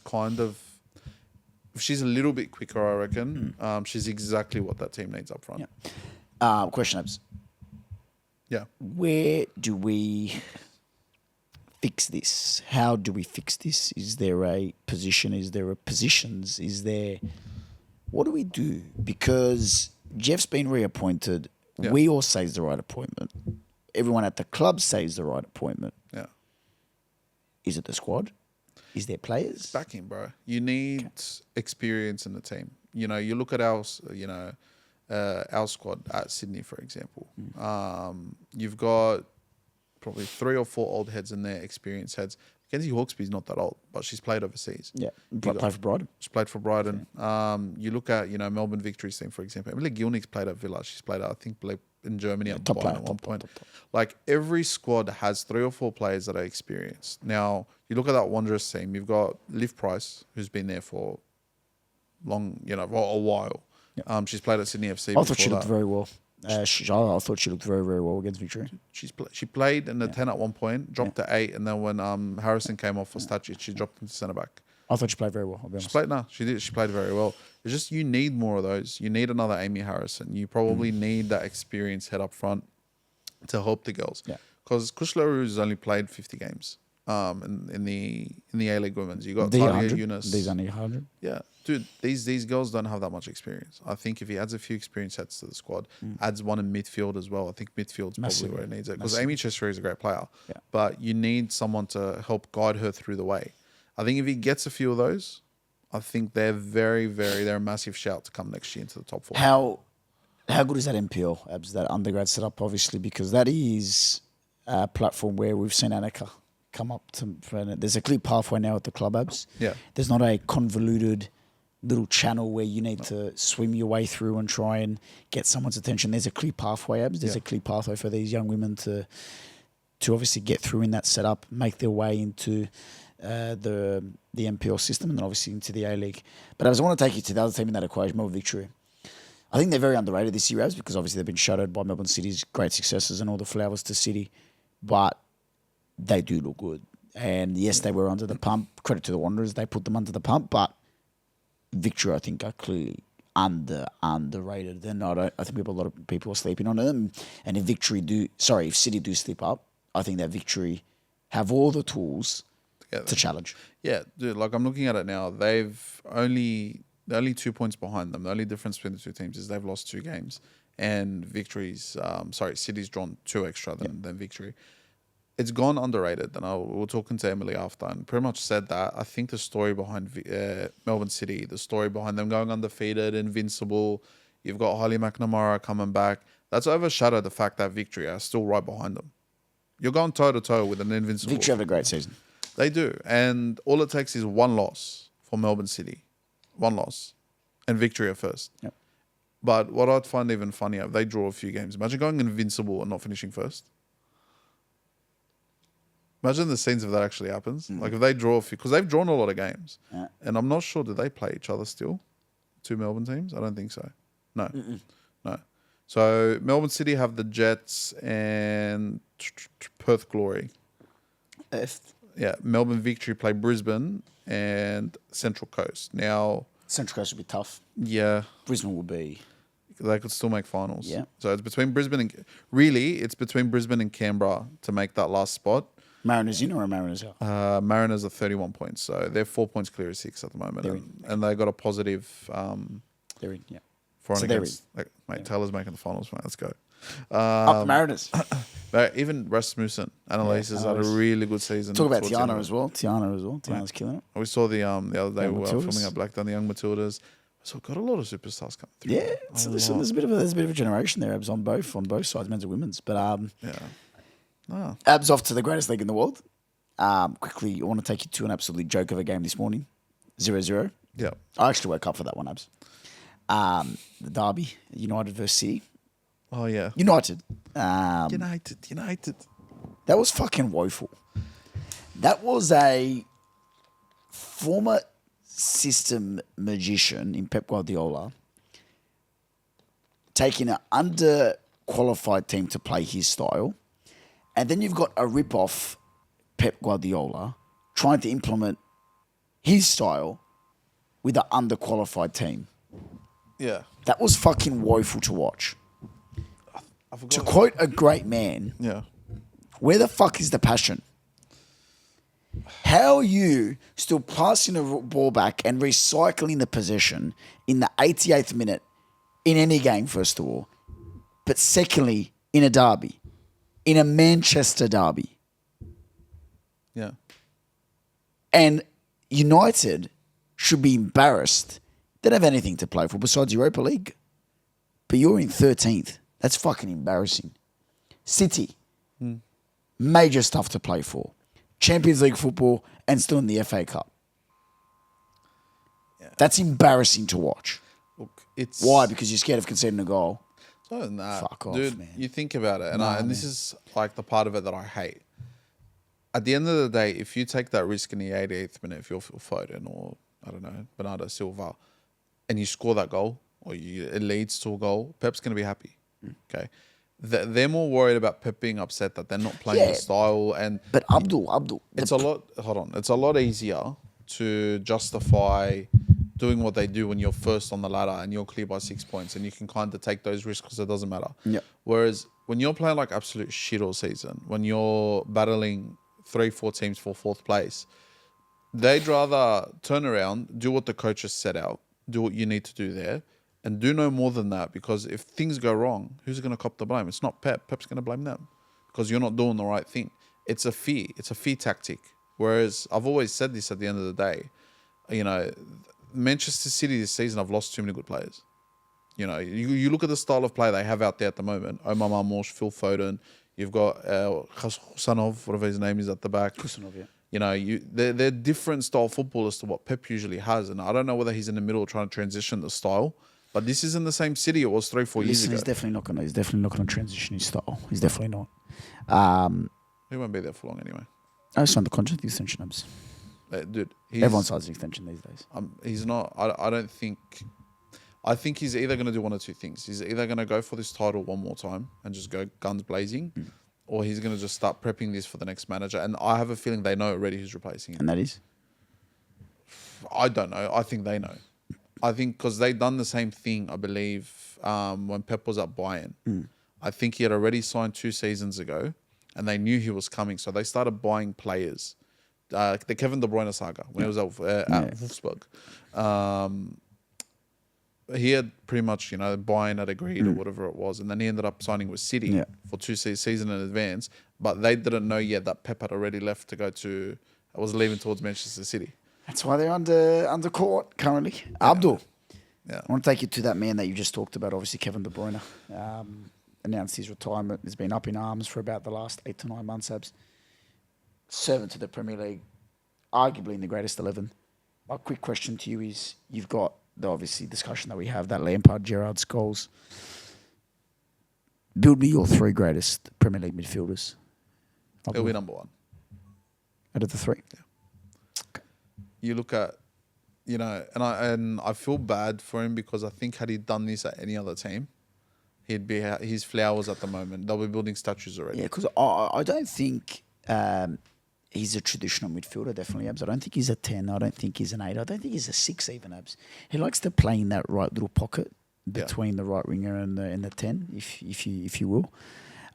a little bit quicker, I reckon. She's exactly what that team needs up front. Yeah. Question, Abs. Yeah. Where do we fix this? How do we fix this? Is there a position? Is there a positions? What do we do? Because Jeff's been reappointed. Yeah. We all say it's the right appointment. Everyone at the club says the right appointment. Yeah. Is it the squad? Is there players? Backing, bro. You need experience in the team. You know, you look at our squad at Sydney, for example. You've got probably 3 or 4 old heads in there, experienced heads. Mackenzie Hawkesby's not that old, but she's played overseas. Yeah, played for Brighton. She's played for Brighton. You look at, Melbourne Victory's team, for example. Emily Gilnick's played at Villa. She's played at, I think, in Germany at top player, at one point. top. Like, every squad has 3 or 4 players that are experienced. Now, you look at that Wanderers team, you've got Liv Price, who's been there for long, for a while. Yeah. She's played at Sydney FC. I thought she looked very well. I thought she looked very, very well against Victory. She played in the 10 at one point, dropped to 8, and then when Harrison came off for Stacic, she dropped into centre back. I thought she played very well. I'll be honest. She did. She played very well. It's just you need more of those. You need another Amy Harrison. You probably need that experienced head up front to help the girls. Yeah. Because Kushleru's only played 50 games. In the A League Women's, you got The Talia 100. Yunus. These only 100. Yeah, dude, these girls don't have that much experience. I think if he adds a few experience heads to the squad, adds one in midfield as well, I think midfield's probably where it needs it. Because Amy Chester is a great player, but you need someone to help guide her through the way. I think if he gets a few of those, I think they're they're a massive shout to come next year into the top 4. How good is that NPL, Abs, that undergrad setup, obviously, because that is a platform where we've seen Annika come up to. There's a clear pathway now at the club, Abs. Yeah. There's not a convoluted little channel where you need to swim your way through and try and get someone's attention. There's a clear pathway, Abs. There's a clear pathway for these young women to obviously get through in that setup, make their way into the NPL system, and then obviously into the A-League. But Abs, I want to take you to the other team in that equation, Melbourne Victory. I think they're very underrated this year, Abs, because obviously they've been shadowed by Melbourne City's great successes and all the flowers to City. But they do look good. And yes, they were under the pump. Credit to the Wanderers, they put them under the pump. But Victory, I think, are clearly underrated. And I think a lot of people are sleeping on them. And if City do slip up, I think that Victory have all the tools to challenge. Yeah, dude, like I'm looking at it now. They're only 2 points behind them. The only difference between the two teams is they've lost 2 games. And City's drawn 2 extra than Victory. It's gone underrated, and we were talking to Emily after, and pretty much said that I think the story behind Melbourne City, the story behind them going undefeated, invincible, you've got Hailey McNamara coming back, that's overshadowed the fact that Victory are still right behind them. You're going toe-to-toe with an invincible. Victory have a great season. They do, and all it takes is one loss for Melbourne City. One loss, and Victory are first. Yep. But what I'd find even funnier, if they draw a few games, imagine going invincible and not finishing first. Imagine the scenes if that actually happens. Like if they draw a few, because they've drawn a lot of games. Yeah. And I'm not sure, do they play each other still? 2 Melbourne teams? I don't think so. No. No. So Melbourne City have the Jets and Perth Glory. Yeah. Melbourne Victory play Brisbane and Central Coast. Now, Central Coast will be tough. yeah, Brisbane will be. they could still make finals. Yeah. So it's between Brisbane it's between Brisbane and Canberra to make that last spot. Mariners in or Mariners out? Mariners are 31 points, so they're 4 points clear of 6 at the moment, and they got a positive They're in, yeah. For and they're against, like, mate, Taylor's making the finals, mate. Let's go. Up the Mariners. But even Rasmussen, Annalise has had a really good season. Talk about towards the end Tiana of as well. Tiana's killing it. We saw the other day Young we were Matildas. filming at Blackdown, the Young Matildas. So got a lot of superstars coming through. Yeah, so there's a bit of a generation there, Abs, on both sides, men's and women's. But Abs off to the greatest league in the world. Quickly, I want to take you to an absolute joke of a game this morning, 0-0. Yeah. I actually woke up for that one, Abs. The derby, United versus City. Oh yeah. United. United. That was fucking woeful. That was a former system magician in Pep Guardiola taking an underqualified team to play his style, and then you've got a rip-off Pep Guardiola trying to implement his style with an underqualified team. Yeah. That was fucking woeful to watch. I forgot. To quote a great man, Yeah. where the fuck is the passion? How are you still passing a ball back and recycling the possession in the 88th minute in any game, first of all, but secondly, in a derby, in a Manchester derby? Yeah. And United should be embarrassed. They don't have anything to play for besides Europa League. But you're in 13th. That's fucking embarrassing. City, major stuff to play for. Champions League football and still in the FA Cup. Yeah. That's embarrassing to watch. Look, it's Why? Because you're scared of conceding a goal. Fuck off, dude. man. You think about it, and this is like the part of it that I hate. At the end of the day, if you take that risk in the 88th minute, if you're Phil Foden or I don't know Bernardo Silva, and you score that goal or it leads to a goal, Pep's going to be happy. Okay. They're more worried about Pep being upset that they're not playing the style. But Abdul. It's a lot. Hold on. It's a lot easier to justify doing what they do when you're first on the ladder and you're clear by 6 points, and you can kind of take those risks because it doesn't matter. Yeah. Whereas when you're playing like absolute shit all season, when you're battling 3-4 teams for fourth place, they'd rather turn around, do what the coaches set out, do what you need to do there, and do no more than that, because if things go wrong, who's going to cop the blame? It's not Pep. Pep's going to blame them because you're not doing the right thing. It's a fear. It's a fear tactic. Whereas I've always said this at the end of the day, Manchester City this season have lost too many good players. You look at the style of play they have out there at the moment. Omar Marmoush, Phil Foden. You've got Husanov, whatever his name is, at the back. Husanov, yeah. They're different style footballers to what Pep usually has. And I don't know whether he's in the middle trying to transition the style. But this isn't the same City it was 3-4 years ago. He's definitely not gonna transition his style. He's definitely not. He won't be there for long anyway. I just signed the contract extension, Abs. Dude, Everyone signs an extension these days. He's not. I don't think. I think he's either going to do one or two things. He's either going to go for this title one more time and just go guns blazing, or he's going to just start prepping this for the next manager. And I have a feeling they know already who's replacing him. And that is? I don't know. I think they know. I think because they've done the same thing, I believe, when Pep was at Bayern. I think he had already signed 2 seasons ago, and they knew he was coming. So they started buying players. The Kevin De Bruyne saga, when he was at Wolfsburg. He had pretty much, Bayern had agreed or whatever it was. And then he ended up signing with City for 2 seasons in advance. But they didn't know yet that Pep had already left to go to, was leaving towards Manchester City. That's why they're under court currently. Abdul. Yeah. I want to take you to that man that you just talked about, obviously Kevin De Bruyne. Announced his retirement. Has been up in arms for about the last 8 to 9 months, Abs. Servant to the Premier League, arguably in the greatest 11. My quick question to you is, you've got the obviously discussion that we have, that Lampard, Gerrard, Scholes. Build me your 3 greatest Premier League midfielders. He'll be number 1. Out of the 3? Yeah. You look at, and I feel bad for him because I think had he done this at any other team, he'd be his flowers at the moment. They'll be building statues already. Yeah, because I don't think he's a traditional midfielder, definitely, Abs. I don't think he's a 10. I don't think he's an 8. I don't think he's a 6 even, Abs. He likes to play in that right little pocket between the right winger and the 10, if you will.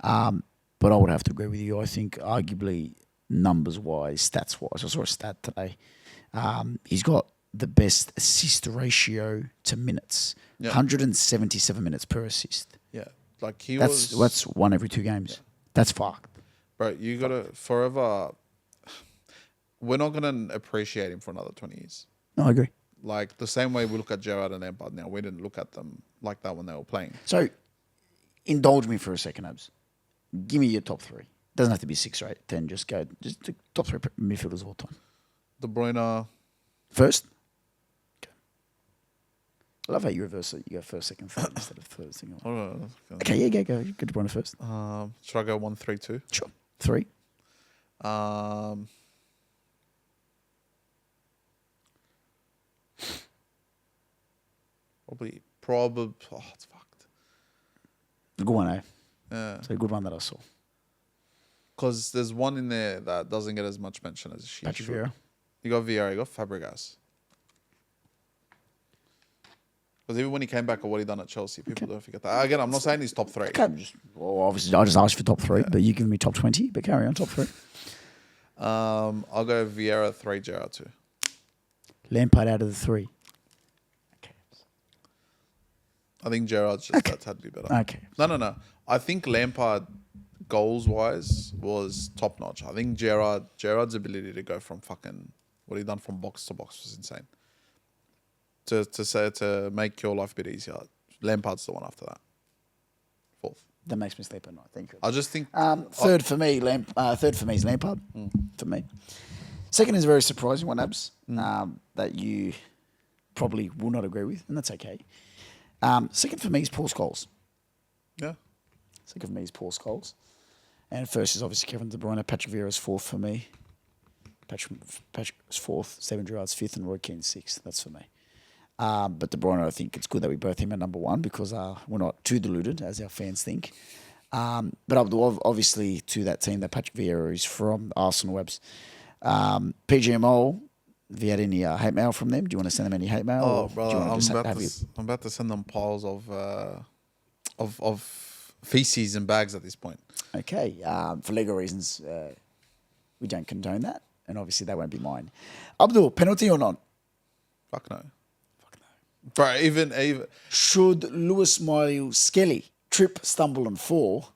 But I would have to agree with you. I think arguably numbers-wise, stats-wise, I saw a stat today. He's got the best assist ratio to minutes. Yeah. 177 minutes per assist. Yeah, like he That's one every 2 games. That's fucked. bro. You gotta forever. We're not gonna appreciate him for another 20 years. No, I agree. Like the same way we look at Gerrard and Lampard now, we didn't look at them like that when they were playing. So, indulge me for a second, Abs. Give me your top 3. Doesn't have to be 6 or 8, 10. Just go. Just the top 3 midfielders of all time. De Bruyne. First. Okay. I love how you reverse it. You go first, second, third instead of third, second. Okay, yeah, go. Go to Bruyne first. Should I go 1-3-2? Sure. 3. Probably. Oh, it's fucked. A good one, eh? Yeah. It's a good one that I saw. Because there's one in there that doesn't get as much mention as she Patrick should. Vieira. You got Vieira, you got Fabregas. Because even when he came back or what he done at Chelsea, people don't forget that. Again, I'm not saying he's top 3. Okay, obviously, I just asked for top 3, but you give me top 20. But carry on, top 3. I'll go Vieira 3, Gerrard 2. Lampard out of the 3. Okay. I think Gerrard's just that's had to be better. Okay. No. I think Lampard, goals wise, was top notch. I think Gerrard's ability to go from fucking what he done from box to box was insane. To make your life a bit easier, Lampard's the one after that. 4th. That makes me sleep at night. Thank you. I just think Third for me is Lampard. For me. Second is a very surprising one, Abs, that you probably will not agree with, and that's okay. Second for me is Paul Scholes. yeah. Second for me is Paul Scholes. And first is obviously Kevin De Bruyne. Patrick Vieira's 4th for me. Patrick's 4th. Steven Gerrard's 5th, and Roy Keane's 6th. That's for me. But De Bruyne, I think it's good that we both him at number 1 because we're not too deluded as our fans think. But obviously to that team that Patrick Vieira is from, Arsenal Webs. Pgmol, have you had any hate mail from them? Do you want to send them any hate mail? Oh, brother, I'm I'm about to send them piles of feces and bags at this point. Okay. For legal reasons, we don't condone that. And obviously that won't be mine. Abdul, penalty or not? Fuck no. Bro, even Should Lewis Miley Skelly trip, stumble and fall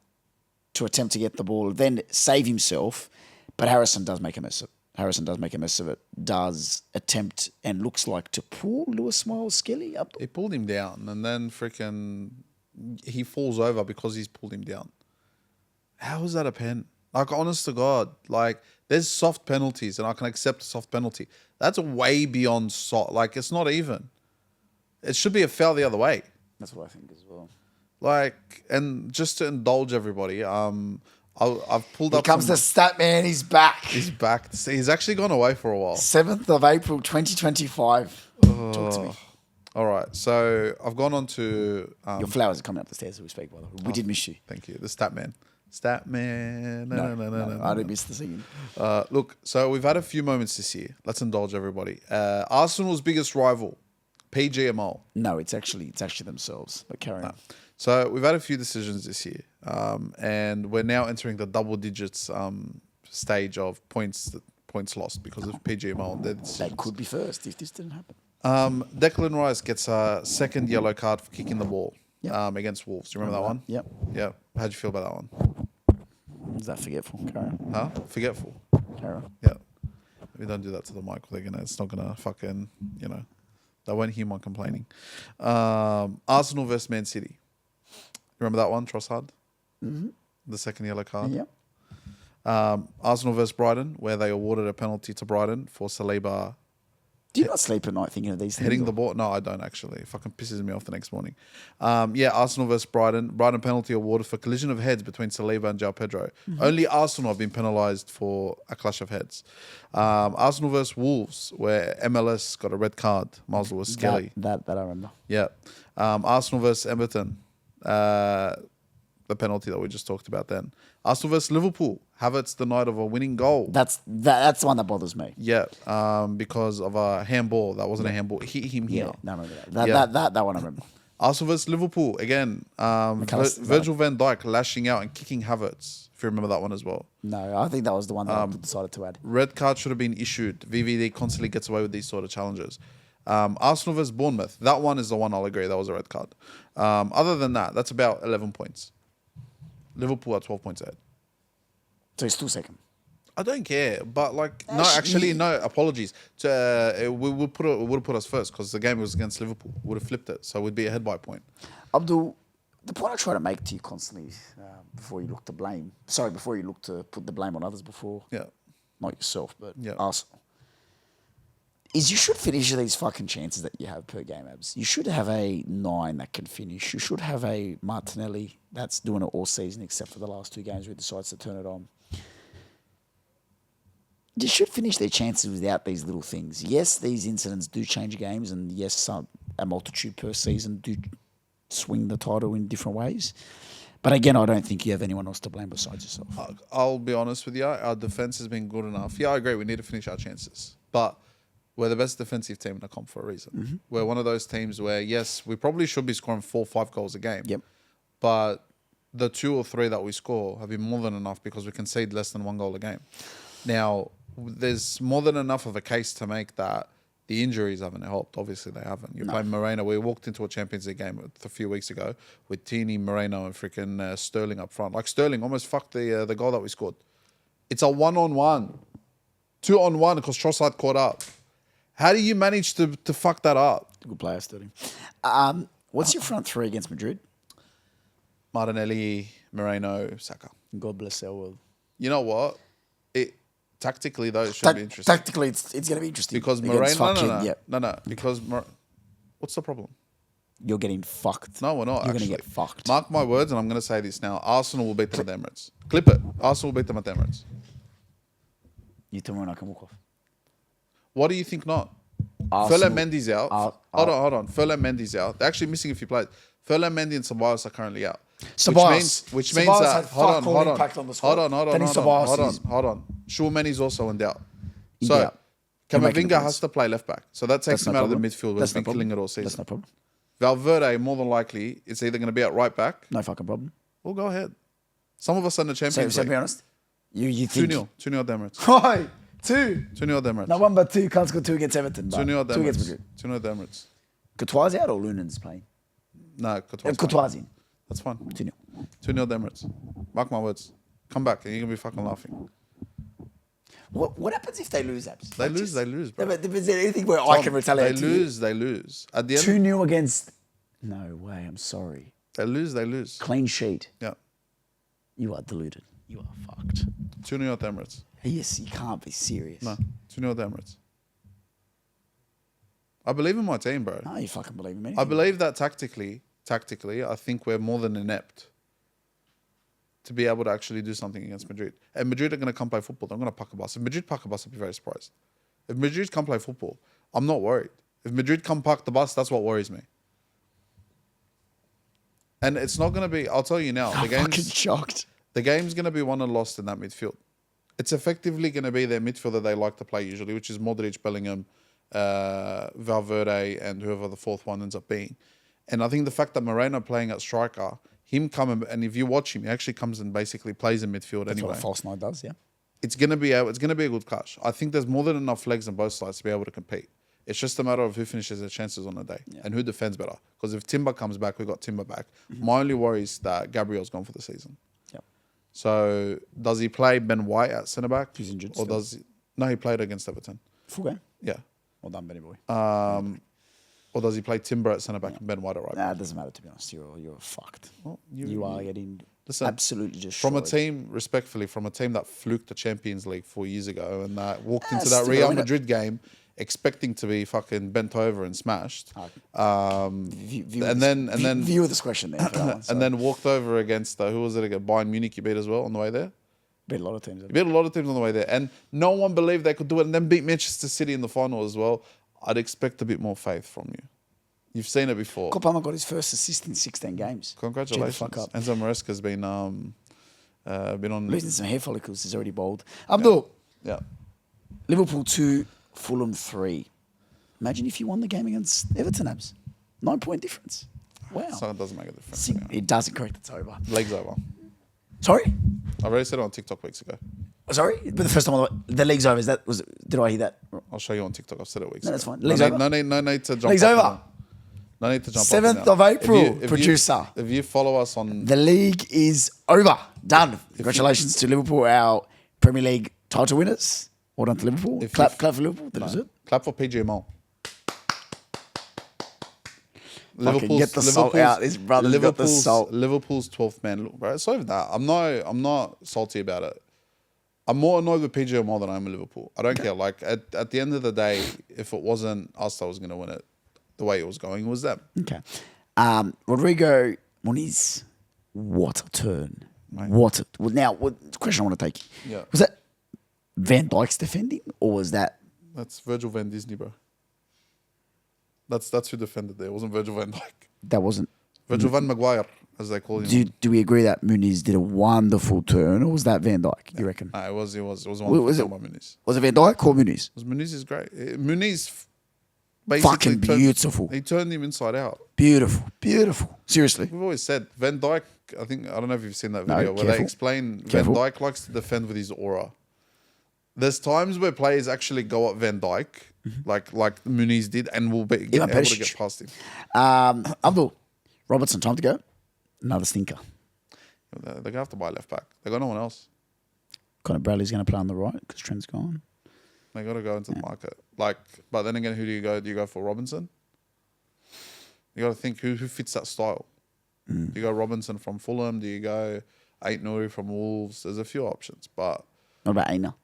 to attempt to get the ball, then save himself, but Harrison does make a mess of it. Does attempt and looks like to pull Lewis Miley Skelly up. he pulled him down, and then freaking he falls over because he's pulled him down. How is that a pen? Like, honest to God, like there's soft penalties, and I can accept a soft penalty. That's way beyond soft. Like, it's not even. It should be a foul the other way. That's what I think as well. Like, and just to indulge everybody, I've pulled up. Here comes the stat man. He's back. He's back. He's actually gone away for a while. 7th of April, 2025. Talk to me. All right, so I've gone on to. Your flowers are coming up the stairs as we speak, by the way. We did miss you. Thank you. The stat man. No. I didn't miss the singing. Look, so we've had a few moments this year. Let's indulge everybody. Arsenal's biggest rival, Pgmol. No, it's actually themselves. But carry on. So we've had a few decisions this year, and we're now entering the double digits stage of points lost because of Pgmol. They could be first if this didn't happen. Declan Rice gets a second yellow card for kicking the ball against Wolves. Do you remember that one? Yep. Yeah. How'd you feel about that one? Is that forgetful? Carry on. Huh? Forgetful. Carry on. Yeah. We don't do that to the mic. It's not gonna fucking, they won't hear my complaining. Arsenal versus Man City. Remember that one, Trossard? Mm-hmm. The second yellow card. Yep. Arsenal versus Brighton, where they awarded a penalty to Brighton for Saliba Do you not sleep at night thinking of these things? hitting the ball. No, I don't actually. It fucking pisses me off the next morning. Arsenal versus Brighton. Brighton penalty awarded for collision of heads between Saliba and João Pedro. Mm-hmm. Only Arsenal have been penalised for a clash of heads. Arsenal versus Wolves, where MLS got a red card. Miles was Skelly. That I remember. Yeah. Arsenal versus Everton. The penalty that we just talked about then. Arsenal versus Liverpool. Havertz denied of a winning goal. That's the one that bothers me. Yeah, because of a handball. That wasn't a handball. It hit him here. Yeah, no, I remember that one I remember. Arsenal versus Liverpool. Again, Virgil van Dijk lashing out and kicking Havertz, if you remember that one as well. No, I think that was the one that I decided to add. Red card should have been issued. VVD constantly gets away with these sort of challenges. Arsenal versus Bournemouth. That one is the one I'll agree. That was a red card. Other than that, that's about 11 points. Liverpool are 12 points ahead. So he's still second. I don't care, but Actually- no. Apologies. We would have put us first because the game was against Liverpool. Would have flipped it, so we'd be ahead by a point. Abdul, the point I try to make to you constantly before you look to put the blame on others before, Yeah, not yourself, but Yeah. Arsenal, is you should finish these fucking chances that you have per game, Abs. You should have a 9 that can finish. You should have a Martinelli that's doing it all season except for the last 2 games where he decides to turn it on. You should finish their chances without these little things. Yes, these incidents do change games, and yes, a multitude per season do swing the title in different ways. But again, I don't think you have anyone else to blame besides yourself. I'll be honest with you. Our defense has been good enough. Yeah, I agree. We need to finish our chances, but we're the best defensive team in the comp for a reason. Mm-hmm. We're one of those teams where yes, we probably should be scoring 4 or 5 goals a game. Yep. But the 2 or 3 that we score have been more than enough because we concede less than 1 goal a game. Now, there's more than enough of a case to make that the injuries haven't helped. Obviously, they haven't. You're playing Moreno. We walked into a Champions League game a few weeks ago with Tini, Moreno, and freaking Sterling up front. Like, Sterling almost fucked the goal that we scored. It's a 1-on-1. 2-on-1 because Trossard caught up. How do you manage to fuck that up? Good player, Sterling. What's your front 3 against Madrid? Martinelli, Moreno, Saka. God bless our world. You know what? Tactically, though, it should be interesting. Tactically, it's going to be interesting. Because Against Moreno... fucking- No. Because... What's the problem? You're getting fucked. No, we're not, You're going to actually. get fucked. Mark my words, and I'm going to say this now. Arsenal will beat them at the Emirates. Clip it. Arsenal will beat them at the Emirates. You tell me when I can walk off. What do you think not? Arsenal- Ferland Mendy's out. Hold on. Ferland Mendy's out. They're actually missing a few players. Ferland Mendy and Ceballos are currently out. Which means Ceballos that... had fuck all impact on the squad. Danny Ceballos is Hold on. Shulmani's also in doubt. in So, doubt. You're making Camavinga the has to play left back. So that takes That's him no out of the problem. midfield where That's he's no been problem. killing it all That's season. no problem. Valverde, more than likely, is either going to be at right back. No fucking problem. Well, go ahead. Some of us are in the Champions So League. be honest. You think... 2-0. 2-0 at the Emirates. Right. 2. 2-0 at the Emirates. No, 1 but 2. Can't score 2 against Everton. 2-0 at the 2 against Emirates. Madrid. 2-0 at the Emirates. Courtois out or Lunen's playing? No, Courtois. Courtois in. That's fine. 2-0. 2-0 at the Emirates. Mark my words. Come back and you're going to be fucking laughing. What happens if they lose, Abs? They lose, bro. No, but is there anything where I can retaliate? They lose. At the end, 2-0 against... No way, I'm sorry. they lose. Clean sheet. Yeah. You are deluded. You are fucked. 2-0 at the Emirates. Yes, you can't be serious. No, 2-0 at the Emirates. I believe in my team, bro. No, you fucking believe in me. I believe that tactically, I think we're more than inept to be able to actually do something against Madrid. And Madrid are going to come play football. They're going to puck a bus. If Madrid puck a bus, I'll be very surprised. If Madrid come play football, I'm not worried. If Madrid come puck the bus, that's what worries me. And it's not going to be, I'll tell you now, I'm fucking shocked. the game's going to be won and lost in that midfield. It's effectively going to be their midfield that they like to play usually, which is Modric, Bellingham, Valverde, and whoever the fourth one ends up being. And I think the fact that Moreno playing at striker, him coming, and if you watch him, he actually comes and basically plays in midfield That's anyway. what a false nine does, yeah. It's gonna be a good clash. I think there's more than enough legs on both sides to be able to compete. It's just a matter of who finishes their chances on the day and who defends better. Because if Timber comes back, we've got Timber back. My only worry is that Gabriel's gone for the season. Yep. So does he play Ben White at centre back? He's injured Or still. does he? No, he played against Everton. Full game. Yeah. Well done, Benny boy. Or does he play Timber at centre back and Ben White at right back? Nah, it doesn't matter, to be honest. You're fucked. Well, you are getting Listen, absolutely just from a destroyed. team, respectfully, from a team that fluked the Champions League 4 years ago and that walked into still that Real win it. Madrid game expecting to be fucking bent over and smashed. Viewer discretion there. For that one, so. And then walked over against, who was it again? Bayern Munich you beat as well on the way there. beat a lot of teams. You beat a lot of teams on the way there. And no one believed they could do it and then beat Manchester City in the final as well. I'd expect a bit more faith from you. You've seen it before. Kopama got his first assist in 16 games. Congratulations. Fuck up. Enzo Maresca's been on... Losing some hair follicles is already bold. Abdul, Yeah. Liverpool 2, Fulham 3. Imagine if you won the game against Everton, Abs. 9-point difference. Wow. So it doesn't make a difference. See, Yeah. it doesn't, correct, it's over. Legs over. Sorry? I already said it on TikTok weeks ago. Sorry? But the first time the league's over, did I hear that? I'll show you on TikTok. I've said it weeks No, ago. that's fine. No League's need, over. no need to jump League's up and over. down. No need to jump 7th up and down. of April, If you- producer. If you follow us on... The league is over. Done. Congratulations to Liverpool, our Premier League title winners. Well done to Liverpool. Clap for Liverpool. That is it. Clap for Pgmol. Fucking get the salt out. His brother's got the salt. Liverpool's 12th man. Look, bro, it's over that. I'm not salty about it. I'm more annoyed with Pgmol than I am with Liverpool. I don't care. Like at the end of the day, if it wasn't us that was going to win it, the way it was going, it was them. Okay. Rodrigo Muniz, what a turn. Mate. What the question I want to take. Yeah. Was that Van Dijk's defending or was that... That's Virgil van Disney, bro. That's who defended there. It wasn't Virgil van Dijk. That wasn't... Virgil van Maguire, as they call him. Do we agree that Muniz did a wonderful turn or was that Van Dijk, you reckon? No, it was one Was for it- by Muniz. Was it Van Dijk or Muniz? Muniz is great. Muniz basically Fucking beautiful. He turned him inside out. Beautiful. Beautiful. Seriously. We've always said Van Dijk. I don't know if you've seen that No, video where careful. they explain Careful. Van Dijk likes to defend with his aura. There's times where players actually go at Van Dijk, like Muniz did, and will be able to Perisic. get past him. Abdul, Robertson, time to go. Another stinker. They're gonna have to buy left back. They got no one else. Connor Bradley's going to play on the right because Trent's gone. They got to go into the market. But then again, who do you go? Do you go for Robinson? You got to think who fits that style. Do you go Robinson from Fulham? Do you go Ait Nouri from Wolves? There's a few options, but What about Aina?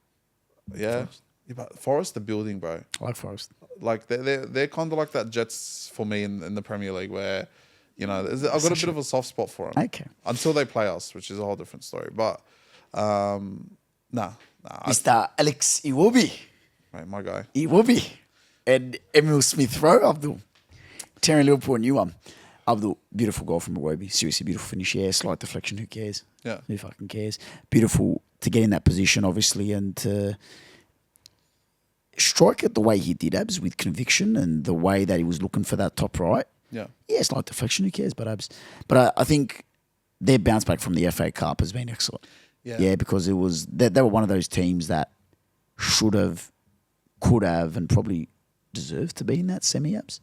yeah, but Forest the building, bro. I like Forest. Like they're kind of like that Jets for me in the Premier League, where I've got a bit of a soft spot for them. Okay. Until they play us, which is a whole different story. But Mr. Alex Iwobi. mate, my guy. Iwobi. And Emil Smith-Rowe, Abdul. Tearing Liverpool a new one. Abdul, beautiful goal from Iwobi. Seriously, beautiful finish. Yeah, slight deflection. Who cares? Yeah. Who fucking cares? Beautiful to get in that position, obviously, and to strike it the way he did, Abs, with conviction and the way that he was looking for that top right. Yeah. Yeah, slight deflection. Who cares? But Abs. But I think their bounce back from the FA Cup has been excellent. Yeah. Because it was they were one of those teams that should have, could have, and probably deserved to be in that semi-abs.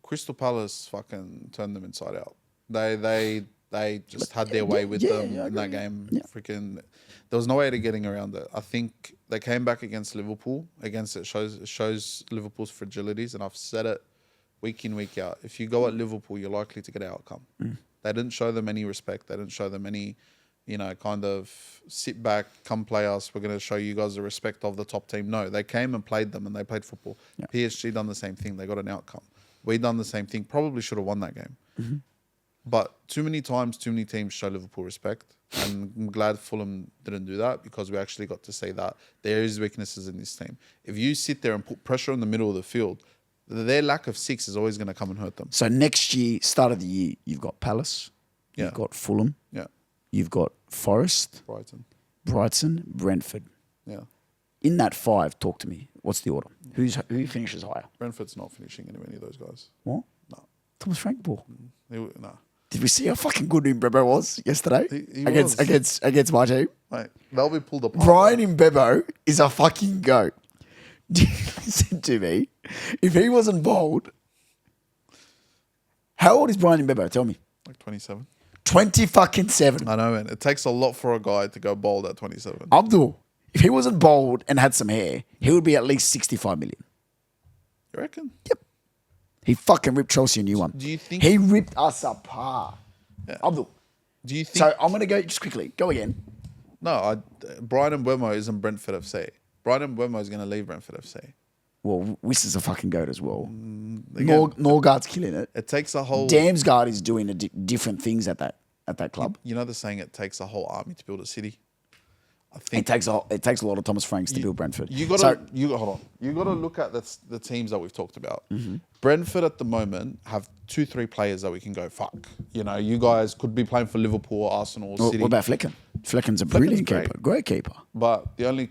Crystal Palace fucking turned them inside out. They just had their way with them in that game. Yeah. Freaking, there was no way to getting around it. I think they came back against Liverpool. It shows Liverpool's fragilities, and I've said it week in, week out. If you go at Liverpool, you're likely to get an outcome. They didn't show them any respect. They didn't show them any, kind of sit back, come play us. We're going to show you guys the respect of the top team. No, they came and played them, and they played football. Yeah. PSG done the same thing. They got an outcome. We done the same thing. Probably should have won that game. But too many times, too many teams show Liverpool respect. And I'm glad Fulham didn't do that because we actually got to say that there is weaknesses in this team. If you sit there and put pressure in the middle of the field, their lack of six is always going to come and hurt them. So next year, start of the year, you've got Palace, Yeah. you've got Fulham, Yeah. you've got Forest, Brighton. Brentford. Yeah. In that five, talk to me. What's the order? Who finishes higher? Brentford's not finishing any of those guys. What? No. Thomas Frank ball. No. Did we see how fucking good Mbebo was yesterday He against my team? Mate, they'll be pulled apart. Brian Mbebo is a fucking goat. Listen to me. If he wasn't bold, how old is Brian Mbebo? Tell me. Like 27. 20-7. I know, man. It takes a lot for a guy to go bold at 27. Abdul, if he wasn't bold and had some hair, he would be at least 65 million. You reckon? Yep. He fucking ripped Chelsea a new one. Do you think- he ripped us apart? Yeah. Abdul. Do you think... So I'm going to go just quickly. Go again. No, Brian Mbeumo isn't Brentford FC. Brian Mbeumo is going to leave Brentford FC. Well, Wiss is a fucking goat as well. Again, Norgard's killing it. it takes a whole... Damsgaard is doing different things at that club. You know the saying, it takes a whole army to build a city? I It think... takes a lot of Thomas Franks to build Brentford. Hold on. You got to look at the teams that we've talked about. Brentford at the moment have 2-3 players that we can go, fuck. You guys could be playing for Liverpool, or Arsenal, or City. What about Flecken? Flecken's a brilliant great. keeper. Great keeper. But the only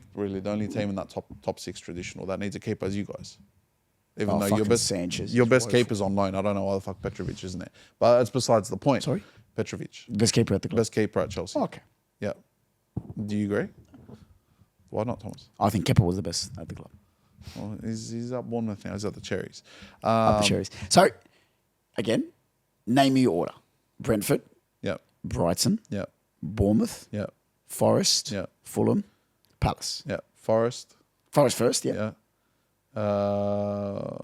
team in that top six traditional that needs a keeper is you guys. Even though your fucking best Sanchez your is best woeful. keeper's on loan. I don't know why the fuck Petrovic isn't there. But it's besides the point. Sorry? Petrovic. Best keeper at the club. Best keeper at Chelsea. Oh, okay. Yeah. Do you agree? Why not, Thomas? I think Kepa was the best at the club. Well, he's up Bournemouth now. He's at the Cherries. Up the Cherries. So, again, name me your order. Brentford, Yep. Brighton, Yep. Bournemouth, Yep. Forest, Yep. Fulham, Palace. Yep. Forest. Forest first, yeah. Yeah.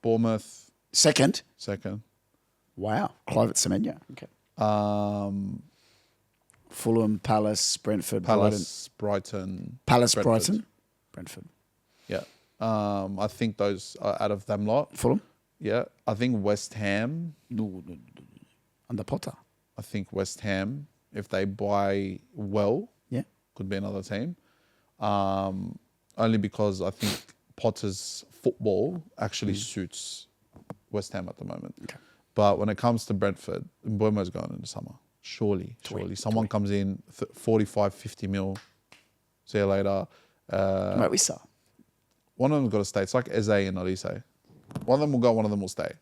Bournemouth Second. second. Wow. Clive at Semenya. Okay. Fulham, Palace, Brentford, Palace, Brighton. Brighton. Palace, Brentford. Brighton, Brentford. Yeah. I think those are out of them lot. Fulham. Yeah. I think West Ham. No. Under Potter. I think West Ham, if they buy well, Yeah. could be another team. Only because I think Potter's football actually suits West Ham at the moment. Okay. But when it comes to Brentford, Mbomo's going in the summer. Surely. Someone comes in, 45, 50 mil. See you later. Mate, we saw. One of them's got to stay. It's like Eze and Elise. One of them will go, one of them will stay.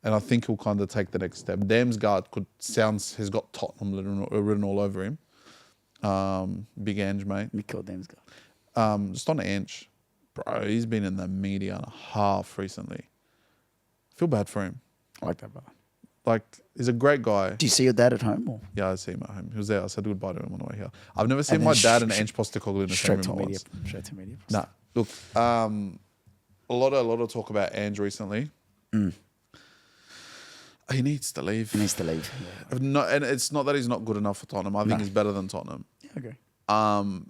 And I think he'll kind of take the next step. Damsgaard has got Tottenham written all over him. Big Ange, mate. Mikkel Damsgaard. Just on Ange. Bro, he's been in the media and a half recently. Feel bad for him. I like that, brother. Like, he's a great guy. Do you see your dad at home? Or? Yeah, I see him at home. He was there. I said goodbye to him on the way here. I've never seen then my dad and Ange Postecoglou in the same Straight to room media. once. Straight to media. Nah, look, a lot of talk about Ange recently. He needs to leave. He needs to leave. Yeah. And it's not that he's not good enough for Tottenham. I think he's better than Tottenham. Yeah, I agree.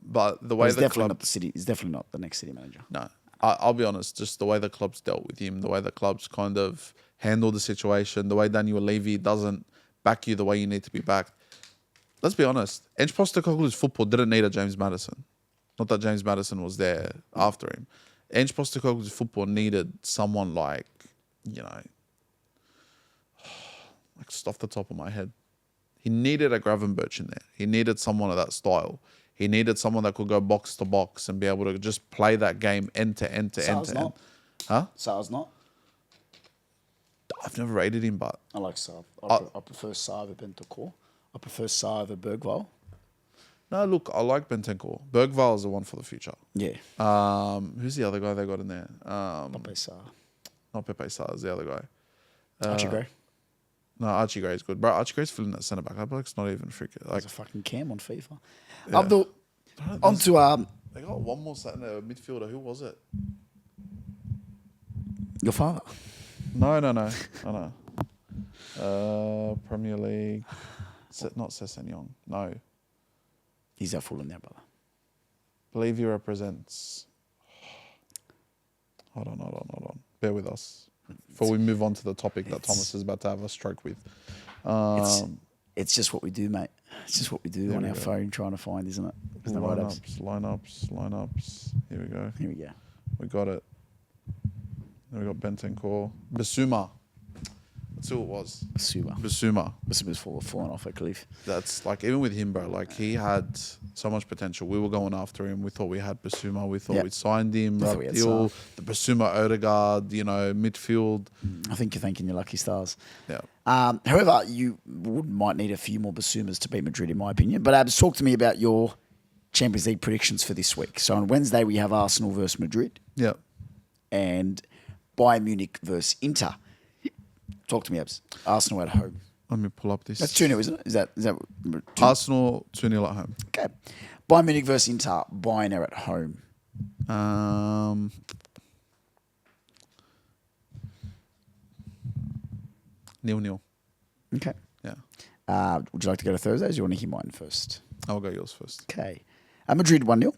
But the way He's the definitely club, not the city. He's definitely not the next city manager. no, I'll be honest. Just the way the club's dealt with him, the way the club's kind of handled the situation, the way Daniel Levy doesn't back you the way you need to be backed. Let's be honest. Ange Postecoglou's football didn't need a James Maddison. Not that James Maddison was there after him. Ange Postecoglou's football needed someone like, like just off the top of my head, he needed a Gravenberch in there. He needed someone of that style. He needed someone that could go box to box and be able to just play that game end to end to end to end. Huh? Saar's not. I've never rated him, but I like Saar. I prefer Saar over Bentancur. I prefer Saar over Bergvall. no, look, I like Bentancur. Bergvall is the one for the future. Yeah. Who's the other guy they got in there? Pepe Saar. Not Pepe Sarr, is the other guy. Archie Gray. No, Archie Gray's good. Bro, Archie Gray's filling that centre back. That bloke's not even freaking like. There's a fucking cam on FIFA. Yeah. Abdul, on to They got one more midfielder. Who was it? your father. No. Premier League. Not Sessegnon. No. He's at Fulham now, brother. Believe he represents. Hold on. Bear with us. Before we move on to the topic that Thomas is about to have a stroke with. It's just what we do, mate. It's just what we do on our phone trying to find, isn't it? There's no write-ups. Lineups. Here we go. Here we go. We got it. Then we got Bentancur. Basuma. That's who it was. Basuma. Basuma's fallen off a cliff. That's like, even with him, bro, like he had so much potential. We were going after him. We thought we had Basuma. We thought we'd signed him. We thought we had Deal, Sarr. the Basuma Odegaard, midfield. I think you're thanking your lucky stars. Yeah. However, you might need a few more Basumas to beat Madrid, in my opinion. But Abs, talk to me about your Champions League predictions for this week. So on Wednesday, we have Arsenal versus Madrid Yeah. and Bayern Munich versus Inter. Talk to me, Abs. Arsenal at home. Let me pull up this. That's 2-0, isn't it? Is that 2? Arsenal 2-0 at home. Okay. Bayern Munich versus Inter. Bayern are at home. 0-0. Okay. Yeah. Would you like to go to Thursdays or do you want to hear mine first? I'll go yours first. Okay. Madrid 1-0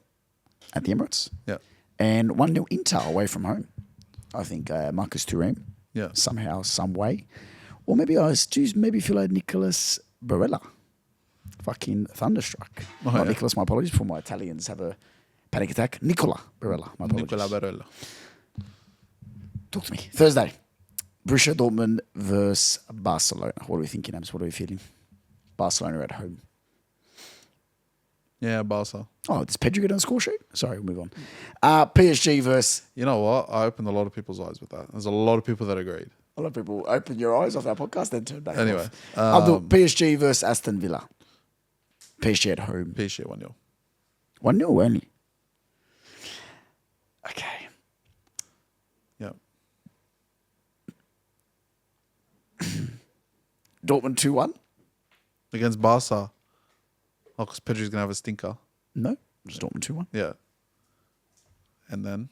at the Emirates. Yeah. And 1-0 Inter away from home. I think Marcus Thuram. Yeah. Somehow, some way. Or maybe I feel like Nicolas Barella. Fucking thunderstruck. Oh, Not yeah. Nicolas, my apologies. Before my Italians have a panic attack. Nicola Barella, my apologies. Nicola Barella. Talk to me. Thursday. Borussia Dortmund versus Barcelona. What are we thinking, Ams? What are we feeling? Barcelona at home. Yeah, Barca. Oh, does Pedro get on the score sheet? Sorry, we'll move on. PSG versus... You know what? I opened a lot of people's eyes with that. There's a lot of people that agreed. A lot of people open your eyes off our podcast, then turn back Anyway, off. I'll do PSG versus Aston Villa. PSG at home. PSG 1-0. 1-0 only. Okay. Yeah. Dortmund 2-1. Against Barca. Oh, because Pedri's going to have a stinker. No, just Dortmund 2-1. Yeah. And then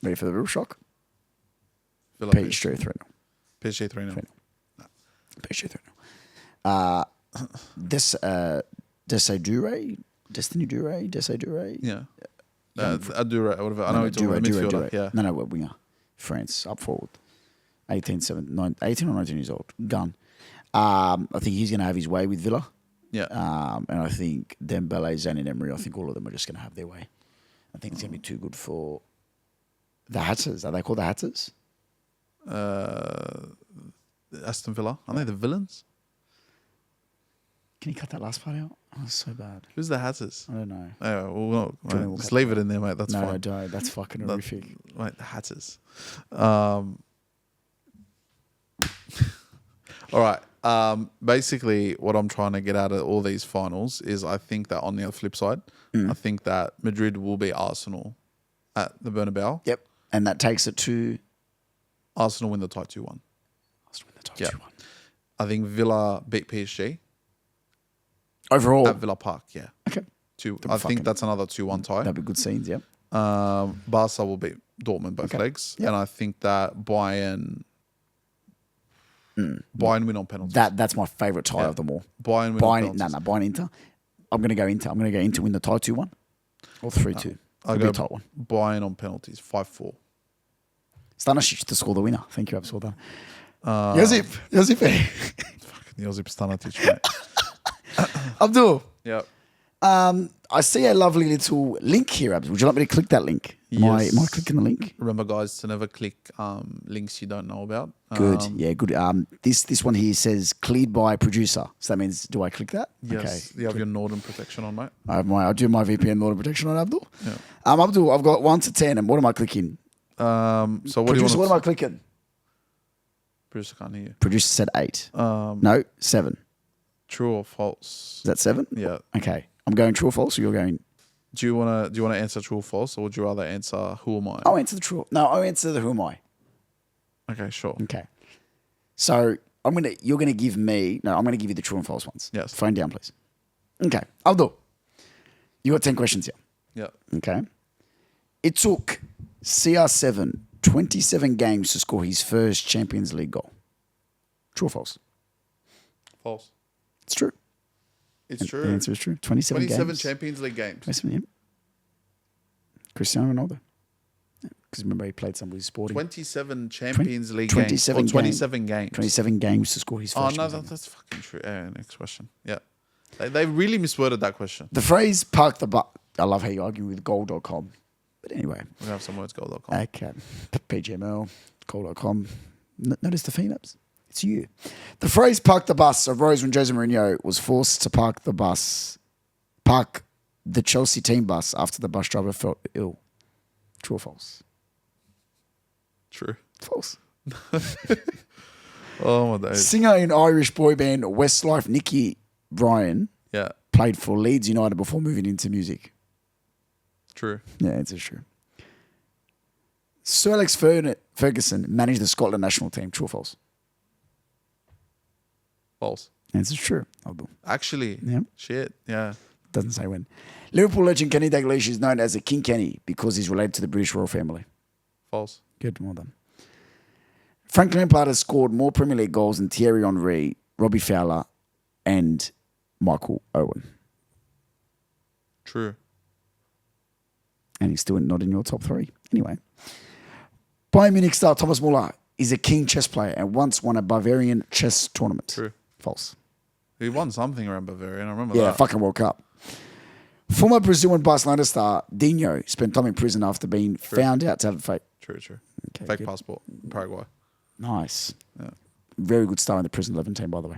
Ready for the real shock? Villa PSG 3-0. PSG 3-0. PSG 3-0. Destiny Dure? Yeah. Adura, whatever. I know it's a midfielder. Yeah. No, we're winger. France, up forward. 18 or 19 years old. Gun. I think he's going to have his way with Villa. Yeah. And I think Dembele, Zane and Emery, I think all of them are just going to have their way. I think it's going to be too good for the Hatters. Are they called the Hatters? Aston Villa. Aren't they the villains? Can you cut that last part out? Oh, it's so bad. Who's the Hatters? I don't know. Oh, well, Jordan mate, will just cut leave that it in there, mate. That's No, fine. don't. That's fucking horrific. Mate, the Hatters. All right. Basically, what I'm trying to get out of all these finals is I think that on the flip side, I think that Madrid will beat Arsenal at the Bernabeu. Yep. And that takes it to... Arsenal win the tie 2-1. Let's win the top Yeah. 2-1. I think Villa beat PSG Overall. at Villa Park. Yeah. Okay. I think that's another 2-1 tie. That'd be good scenes, yeah. Barca will beat Dortmund both legs. Yep. And I think that Bayern win on penalties. That's my favourite tie Yeah. of them all. Bayern win on penalties. Bayern Inter. I'm going to go Inter. I'm going to go Inter win the tie 2-1 or 3-2. I'll It'll be go a tight one. Bayern on penalties, 5-4. Stanisic to score the winner. Thank you, Abs. Well done. Josip. Josip Stanisic, mate. Abdul. Yeah. I see a lovely little link here, Abs. Would you like me to click that link? Am I clicking the link? Remember, guys, to never click links you don't know about. Good. Yeah, good. This one here says cleared by producer. So that means, do I click that? Yes. Okay. You have your Northern protection on, mate. I do my VPN Northern protection on Abdul. Yeah. Abdul, I've got 1 to 10, and what am I clicking? So what Producer, do you what want am I clicking? Producer can't hear you. Producer said 8. No, 7. True or false? Is that 7? Yeah. Okay. I'm going true or false, or you're going... Do you want to answer true or false, or would you rather answer who am I? I'll answer the true. No, I'll answer the who am I. Okay, sure. Okay. So you're gonna give me I'm gonna give you the true and false ones. Yes. Phone down, please. Okay. Abdul. You got 10 questions here. Yeah. Okay. It took CR7 27 games to score his first Champions League goal. True or false? False. It's true. It's true. The answer is true. 27 games. Champions League games. 27, yeah. Cristiano Ronaldo. Because remember, he played some with his Sporting. 27 Champions League 27 games. Or 27 games. 27 games to score his Oh, first. no, Champions League. that's fucking true. Next question. Yeah. They really misworded that question. The phrase park the bus. I love how you're arguing with goal.com. But anyway. We have some words goal.com. Okay. Pgmol, goal.com. Notice the phenoms. It's you. The phrase park the bus arose when Jose Mourinho was forced to park the Chelsea team bus after the bus driver felt ill. True or false? True. False. Oh, my days. Singer in Irish boy band Westlife, Nicky Bryan, Yeah. played for Leeds United before moving into music. True. Yeah, it's true. Sir Alex Ferguson managed the Scotland national team. True or false? False. Answer's true. Actually. Yeah. Shit. Yeah. Doesn't say when. Liverpool legend Kenny Dalglish is known as a King Kenny because he's related to the British royal family. False. Good, well done. Frank Lampard has scored more Premier League goals than Thierry Henry, Robbie Fowler, and Michael Owen. True. And he's still not in your top 3. Anyway. Bayern Munich star Thomas Muller is a keen chess player and once won a Bavarian chess tournament. True. False. He won something around Bavaria. I remember Yeah, that. fucking World Cup. Former Brazil and Barcelona star Dino spent time in prison after being found out to have a fake. True. Okay, Fake good. passport. Paraguay. Nice. Yeah. Very good star in the prison 11 team, by the way.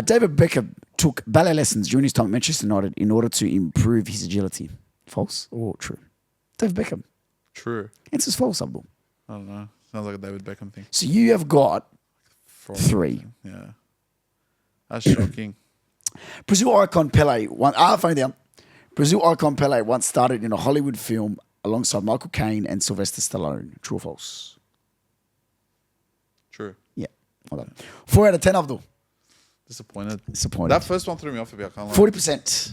David Beckham took ballet lessons during his time at Manchester United in order to improve his agility. False or true? David Beckham. True. Answer's false, Abdul. I don't know. Sounds like a David Beckham thing. So you have got From- 3. Yeah. That's shocking. Brazil icon Pele phone down. Brazil icon Pele once started in a Hollywood film alongside Michael Caine and Sylvester Stallone. True or false? True. Yeah. Well done. 4 out of 10, Abdul. Disappointed. Disappointed. That first one threw me off a bit. I can't lie. 40%.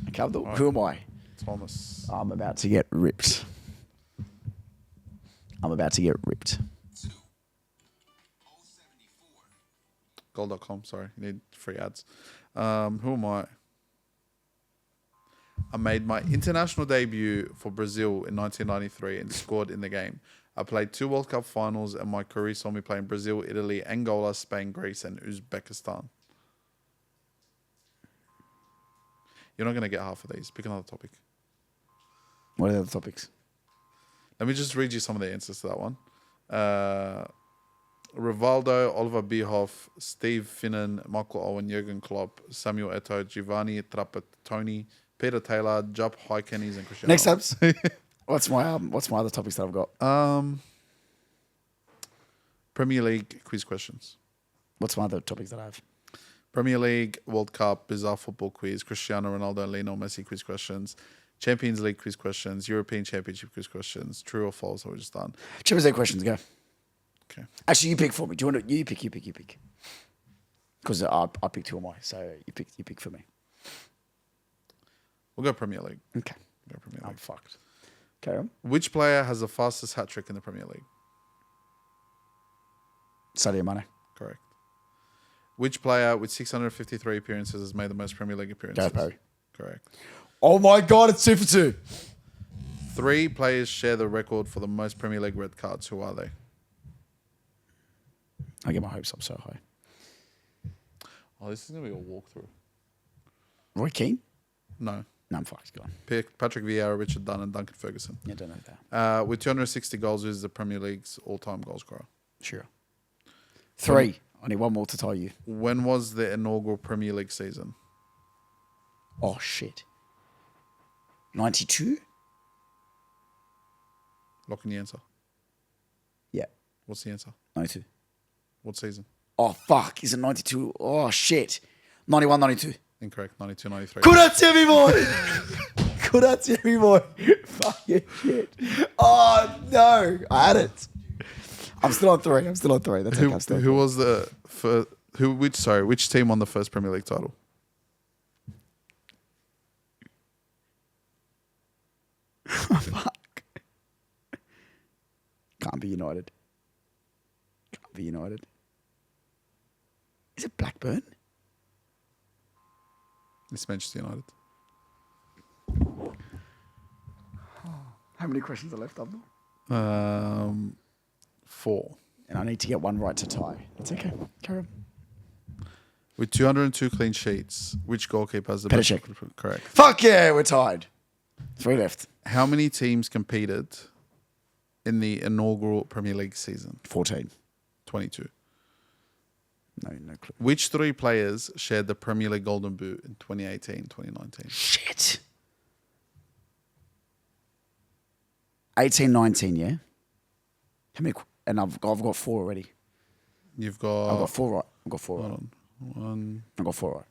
Okay, Abdul. Right. Who am I? Thomas. I'm about to get ripped. Gold.com. Sorry, you need free ads. Who am I? I made my international debut for Brazil in 1993 and scored in the game. I played 2 World Cup finals, and my career saw me play in Brazil, Italy, Angola, Spain, Greece, and Uzbekistan. You're not going to get half of these. Pick another topic. What are the other topics? Let me just read you some of the answers to that one. Rivaldo, Oliver Bierhoff, Steve Finnan, Michael Owen, Jurgen Klopp, Samuel Eto'o, Giovanni Trapattoni, Peter Taylor, Jupp Heynckes, and Cristiano. Next up. What's my other topics that I've got? Premier League quiz questions. What's my other topics that I have? Premier League, World Cup, Bizarre Football quiz, Cristiano Ronaldo, Lionel Messi quiz questions, Champions League quiz questions, European Championship quiz questions, true or false, that we just done. Champions League questions, go. Okay. Actually, you pick for me. Do you want to? You pick. Because I picked who am I, so you pick for me. We'll go Premier League. Okay. Go Premier I'm League. fucked. Carry on. Which player has the fastest hat trick in the Premier League? Sadio Mane. Correct. Which player with 653 appearances has made the most Premier League appearances? Gareth Barry. Correct. Oh my God, it's 2 for 2. 3 players share the record for the most Premier League red cards. Who are they? I get my hopes up so high. Oh, this is going to be a walkthrough. Roy Keane? No. No, I'm fucked. Go on. Patrick Vieira, Richard Dunn, and Duncan Ferguson. Yeah, don't know that. With 260 goals, who's the Premier League's all-time goal scorer? Sure. 3. I need one more to tie you. When was the inaugural Premier League season? Oh, shit. 92? Lock in the answer. Yeah. What's the answer? 92. What season? Oh, fuck. Is it 92? Oh, shit. 91, 92. Incorrect. 92, 93. Grazie, mi boy. Grazie, mi boy. Fucking shit. Oh, no. I had it. I'm still on 3. That's okay. I'm still Who was the first? Which team won the first Premier League title? Fuck. Can't be United. Is it Blackburn? It's Manchester United. How many questions are left, Abdul? 4. And I need to get one right to tie. That's okay. Carry on. With 202 clean sheets, which goalkeeper has the Petr Cech. best? Correct. Fuck yeah, we're tied. 3 left. How many teams competed in the inaugural Premier League season? 14. 22. No clue. Which 3 players shared the Premier League Golden Boot in 2018, 2019? Shit. 18, 19, yeah? How many? And I've got 4 already. You've got... I've got 4 right. Hold on. 1. I've got 4 right.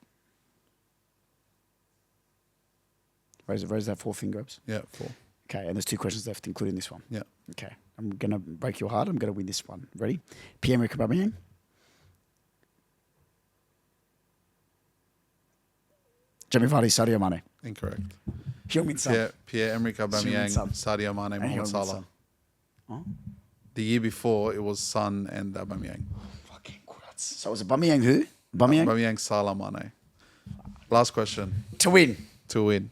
Raise that 4 finger ups. Yeah, 4. Okay, and there's 2 questions left, including this one. Yeah. Okay, I'm going to break your heart. I'm going to win this one. Ready? Pierre-Emerick Aubameyang. Jamie Vardy, Sadio Mane. Incorrect. Heung-min Son. Pierre-Emerick Aubameyang, Son. Sadio Mane, And Mohamed Heung-min Salah. Son. Oh, The year before, it was Son and Aubameyang. fucking crats. So it was Aubameyang who? Aubameyang? Aubameyang, Salah, Mane. Last question. To win. To win.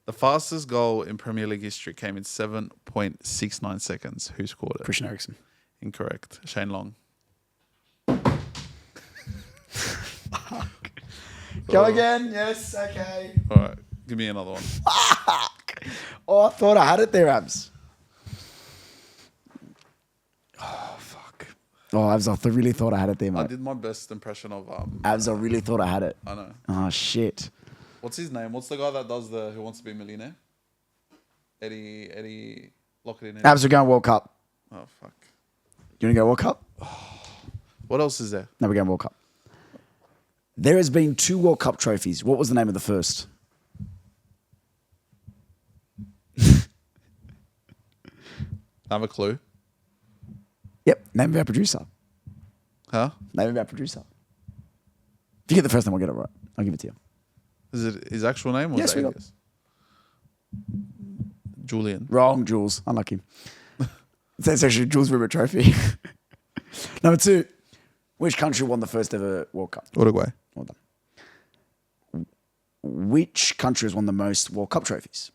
The fastest goal in Premier League history came in 7.69 seconds. Who scored it? Christian Eriksen. Incorrect. Shane Long. Go again. Yes, okay. All right. Give me another one. Oh, I thought I had it there, Abs. Oh, fuck. Oh, Abs, I really thought I had it there, I mate. did my best impression of... Abs, I really thought I had it. I know. Oh, shit. What's his name? What's the guy that does the Who Wants to Be a Millionaire? Eddie... Lock it in. Eddie. Abs, we're going World Cup. Oh, fuck. You want to go World Cup? What else is there? No, we're going World Cup. There has been 2 World Cup trophies. What was the name of the first? Have a clue. Yep. Name of our producer. Huh? Name of our producer. If you get the first name, I'll get it right. I'll give it to you. Is it his actual name or Yes, is we it got- alias? Julian. Wrong, Jules. Unlucky. It's actually Jules River Trophy. Number 2. Which country won the first ever World Cup? Uruguay. Well done. Which country has won the most World Cup trophies?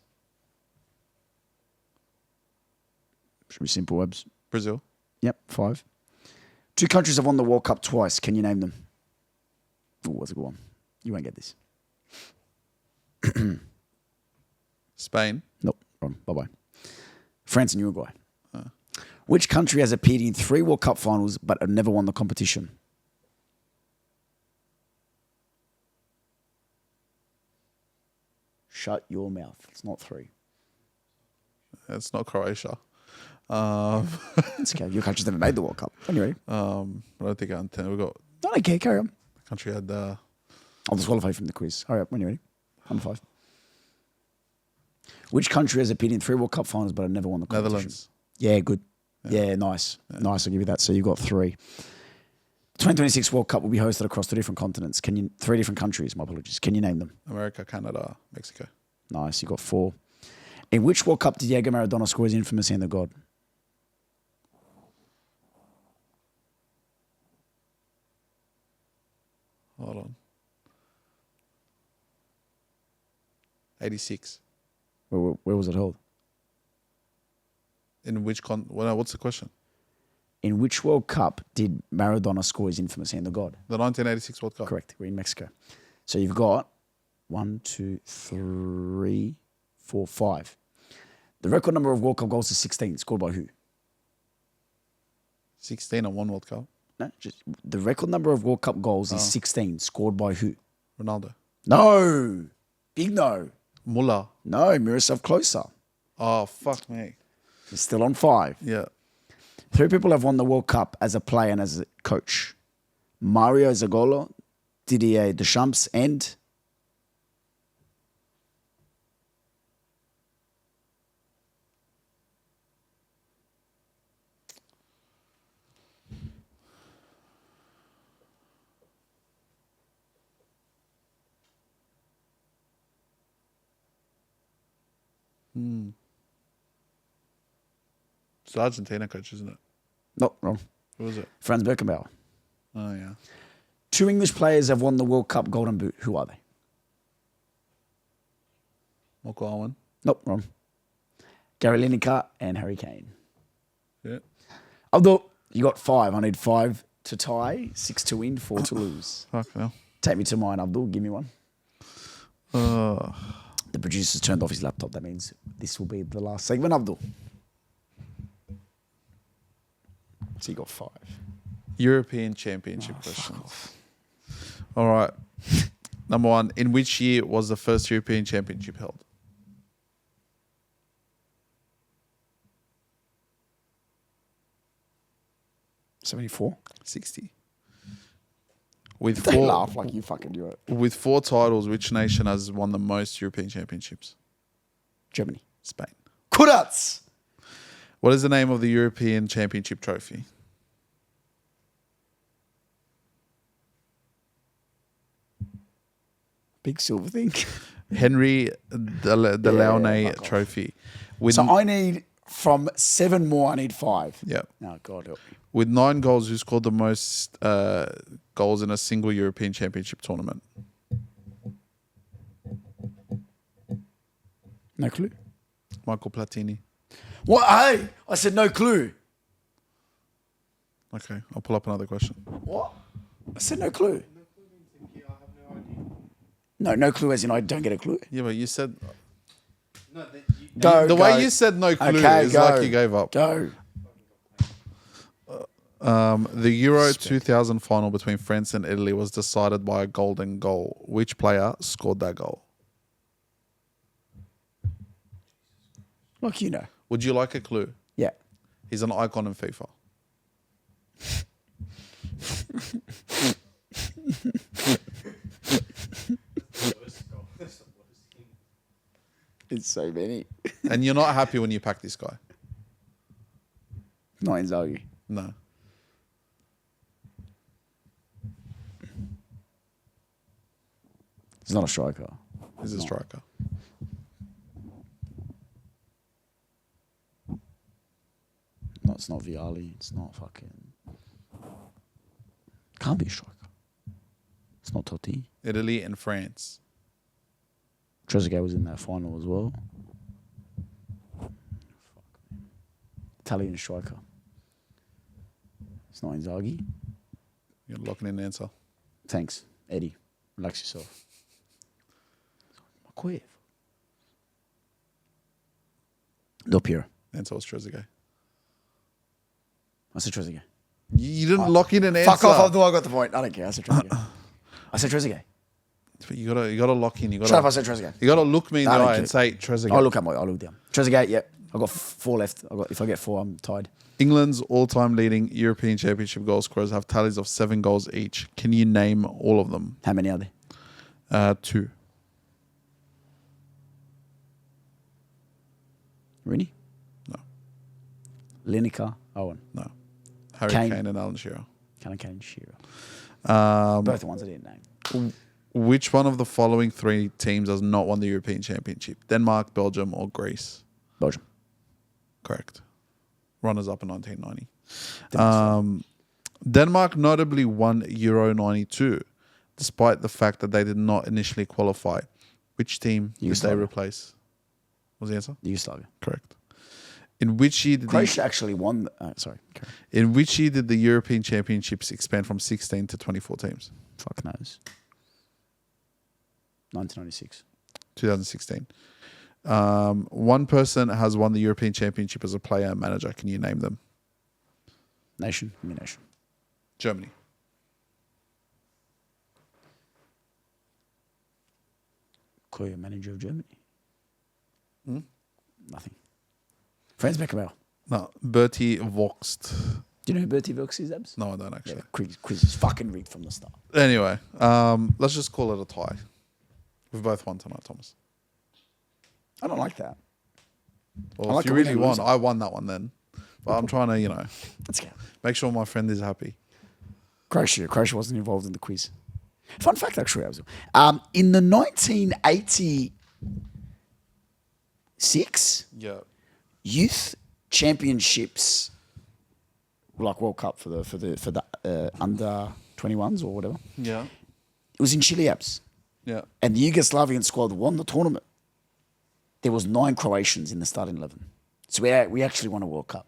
Should be simple, Webs. Brazil. Yep, 5. 2 countries have won the World Cup twice. Can you name them? Oh, that's a good one. You won't get this. Spain. Nope, wrong. Bye-bye. France and Uruguay. Which country has appeared in 3 World Cup finals but have never won the competition? Shut your mouth. It's not 3. It's not Croatia. It's okay. Your country's never made the World Cup. When you ready? I don't think I'm 10. We've got No, okay, carry on. the country had I'll disqualify you from the quiz. Hurry up. When you ready? Number 5. Which country has appeared in 3 World Cup finals but have never won the competition? Netherlands. Yeah, good. Yeah, nice. Nice, I'll give you that. So you got 3. 2026 World Cup will be hosted across 3 different continents. 3 different countries, my apologies. Can you name them? America, Canada, Mexico. Nice, you got 4. In which World Cup did Diego Maradona score his infamous hand of God? Hold on. 86. Where was it held? In which what's the question? In which World Cup did Maradona score his infamous hand of God? The 1986 World Cup. Correct. We're in Mexico. So you've got 1, 2, 3, 4, 5. The record number of World Cup goals is 16. Scored by who? 16 and 1 World Cup. No, just the record number of World Cup goals is 16. Scored by who? Ronaldo. No. Big no. Muller. No, mirror yourself closer. Oh, fuck me. You're still on 5. Yeah. 3 people have won the World Cup as a player and as a coach. Mario Zagallo, Didier Deschamps, and It's the Argentina coach, isn't it? no, wrong. Who was it? Franz Beckenbauer. Oh, yeah. 2 English players have won the World Cup Golden Boot. Who are they? Michael Owen. Nope, wrong. Gary Lineker and Harry Kane. Yeah. Abdul, you got 5. I need 5 to tie, 6 to win, 4 to lose. Fuck hell. Take me to mine, Abdul. Give me one. The producer's turned off his laptop. That means this will be the last segment, Abdul. So you got 5. European Championship questions. All right. Number 1. In which year was the first European Championship held? $74. 60. With Don't 4, laugh like you fucking do it. with 4 titles, which nation has won the most European Championships? Germany. Spain. Kudats. What is the name of the European Championship trophy? Big silver thing. Henry de Launay fuck off. Trophy. With, So I need from 7 more. I need 5. yeah. Oh God help me. With 9 goals, who scored the most goals in a single European Championship tournament? No clue. Michael Platini. What? Hey, I said no clue. Okay, I'll pull up another question. What? I said no clue. No clue as in I don't get a clue. Yeah, but you said Go. the way you said no clue Okay, is go. like you gave up. Go. The Euro 2000 final between France and Italy was decided by a golden goal. Which player scored that goal? Like you know. Would you like a clue? Yeah. He's an icon in FIFA. It's so many. And you're not happy when you pack this guy. Not Inzaghi. No. He's not a striker. He's a striker. No, it's not Vialli. It's not fucking... Can't be a striker. It's not Totti. Italy and France. Trezeguet was in that final as well. Italian striker. It's not Inzaghi. You're locking in the answer. Thanks, Eddie. Relax yourself. Quit. Dopier. The answer was Trezeguet. I said Trezeguet. You didn't lock in an answer. Fuck off, I got the point. I don't care. I said Trezeguet. I said Trezeguet. But you gotta lock in. Shut up, I said Trezeguet. You gotta look me in the I don't eye care. and say Trezeguet. I'll look down. Trezeguet, yep. I've got 4 left. If I get 4, I'm tied. England's all-time leading European Championship goal scorers have tallies of 7 goals each. Can you name all of them? How many are there? 2. Rooney? No. Lineker? Owen? No. Harry Kane. Kane and Alan Shearer. Kane, Shearer. Um, Both the ones I didn't name. Which one of the following 3 teams has not won the European Championship? Denmark, Belgium, or Greece? Belgium. Correct. Runners up in 1990. Denmark notably won Euro 92, despite the fact that they did not initially qualify. Which team did they Yugoslavia. replace? What was the answer? Yugoslavia. Correct. In which year did Croatia actually won. Sorry. In which year did the European Championships expand from 16 to 24 teams? Fuck knows. 1996. 2016. One person has won the European Championship as a player and manager. Can you name them? Nation. Give me nation. Germany. Clear manager of Germany. Nothing. Franz Beckenbauer. No, Bertie Voxt. Do you know who Bertie Wilkes is, Abs? No, I don't actually. Yeah, quiz is fucking rigged from the start. Anyway, let's just call it a tie. We've both won tonight, Thomas. I don't like that. Well, I like if you a winner really and won, loser. I won that one then. But I'm trying to, Let's go. make sure my friend is happy. Croatia wasn't involved in the quiz. Fun fact, actually, Abs. In the 1986 Yeah. youth championships, like World Cup for the under 21s or whatever, Yeah. it was in Chile, Abs. Yeah. And the Yugoslavian squad won the tournament. There was 9 Croatians in the starting 11. So we actually won a World Cup.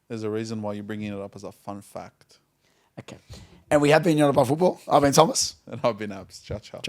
There's a reason why you're bringing it up as a fun fact. Okay. And we have been About Football. I've been Thomas. And I've been Abs. Ciao, ciao.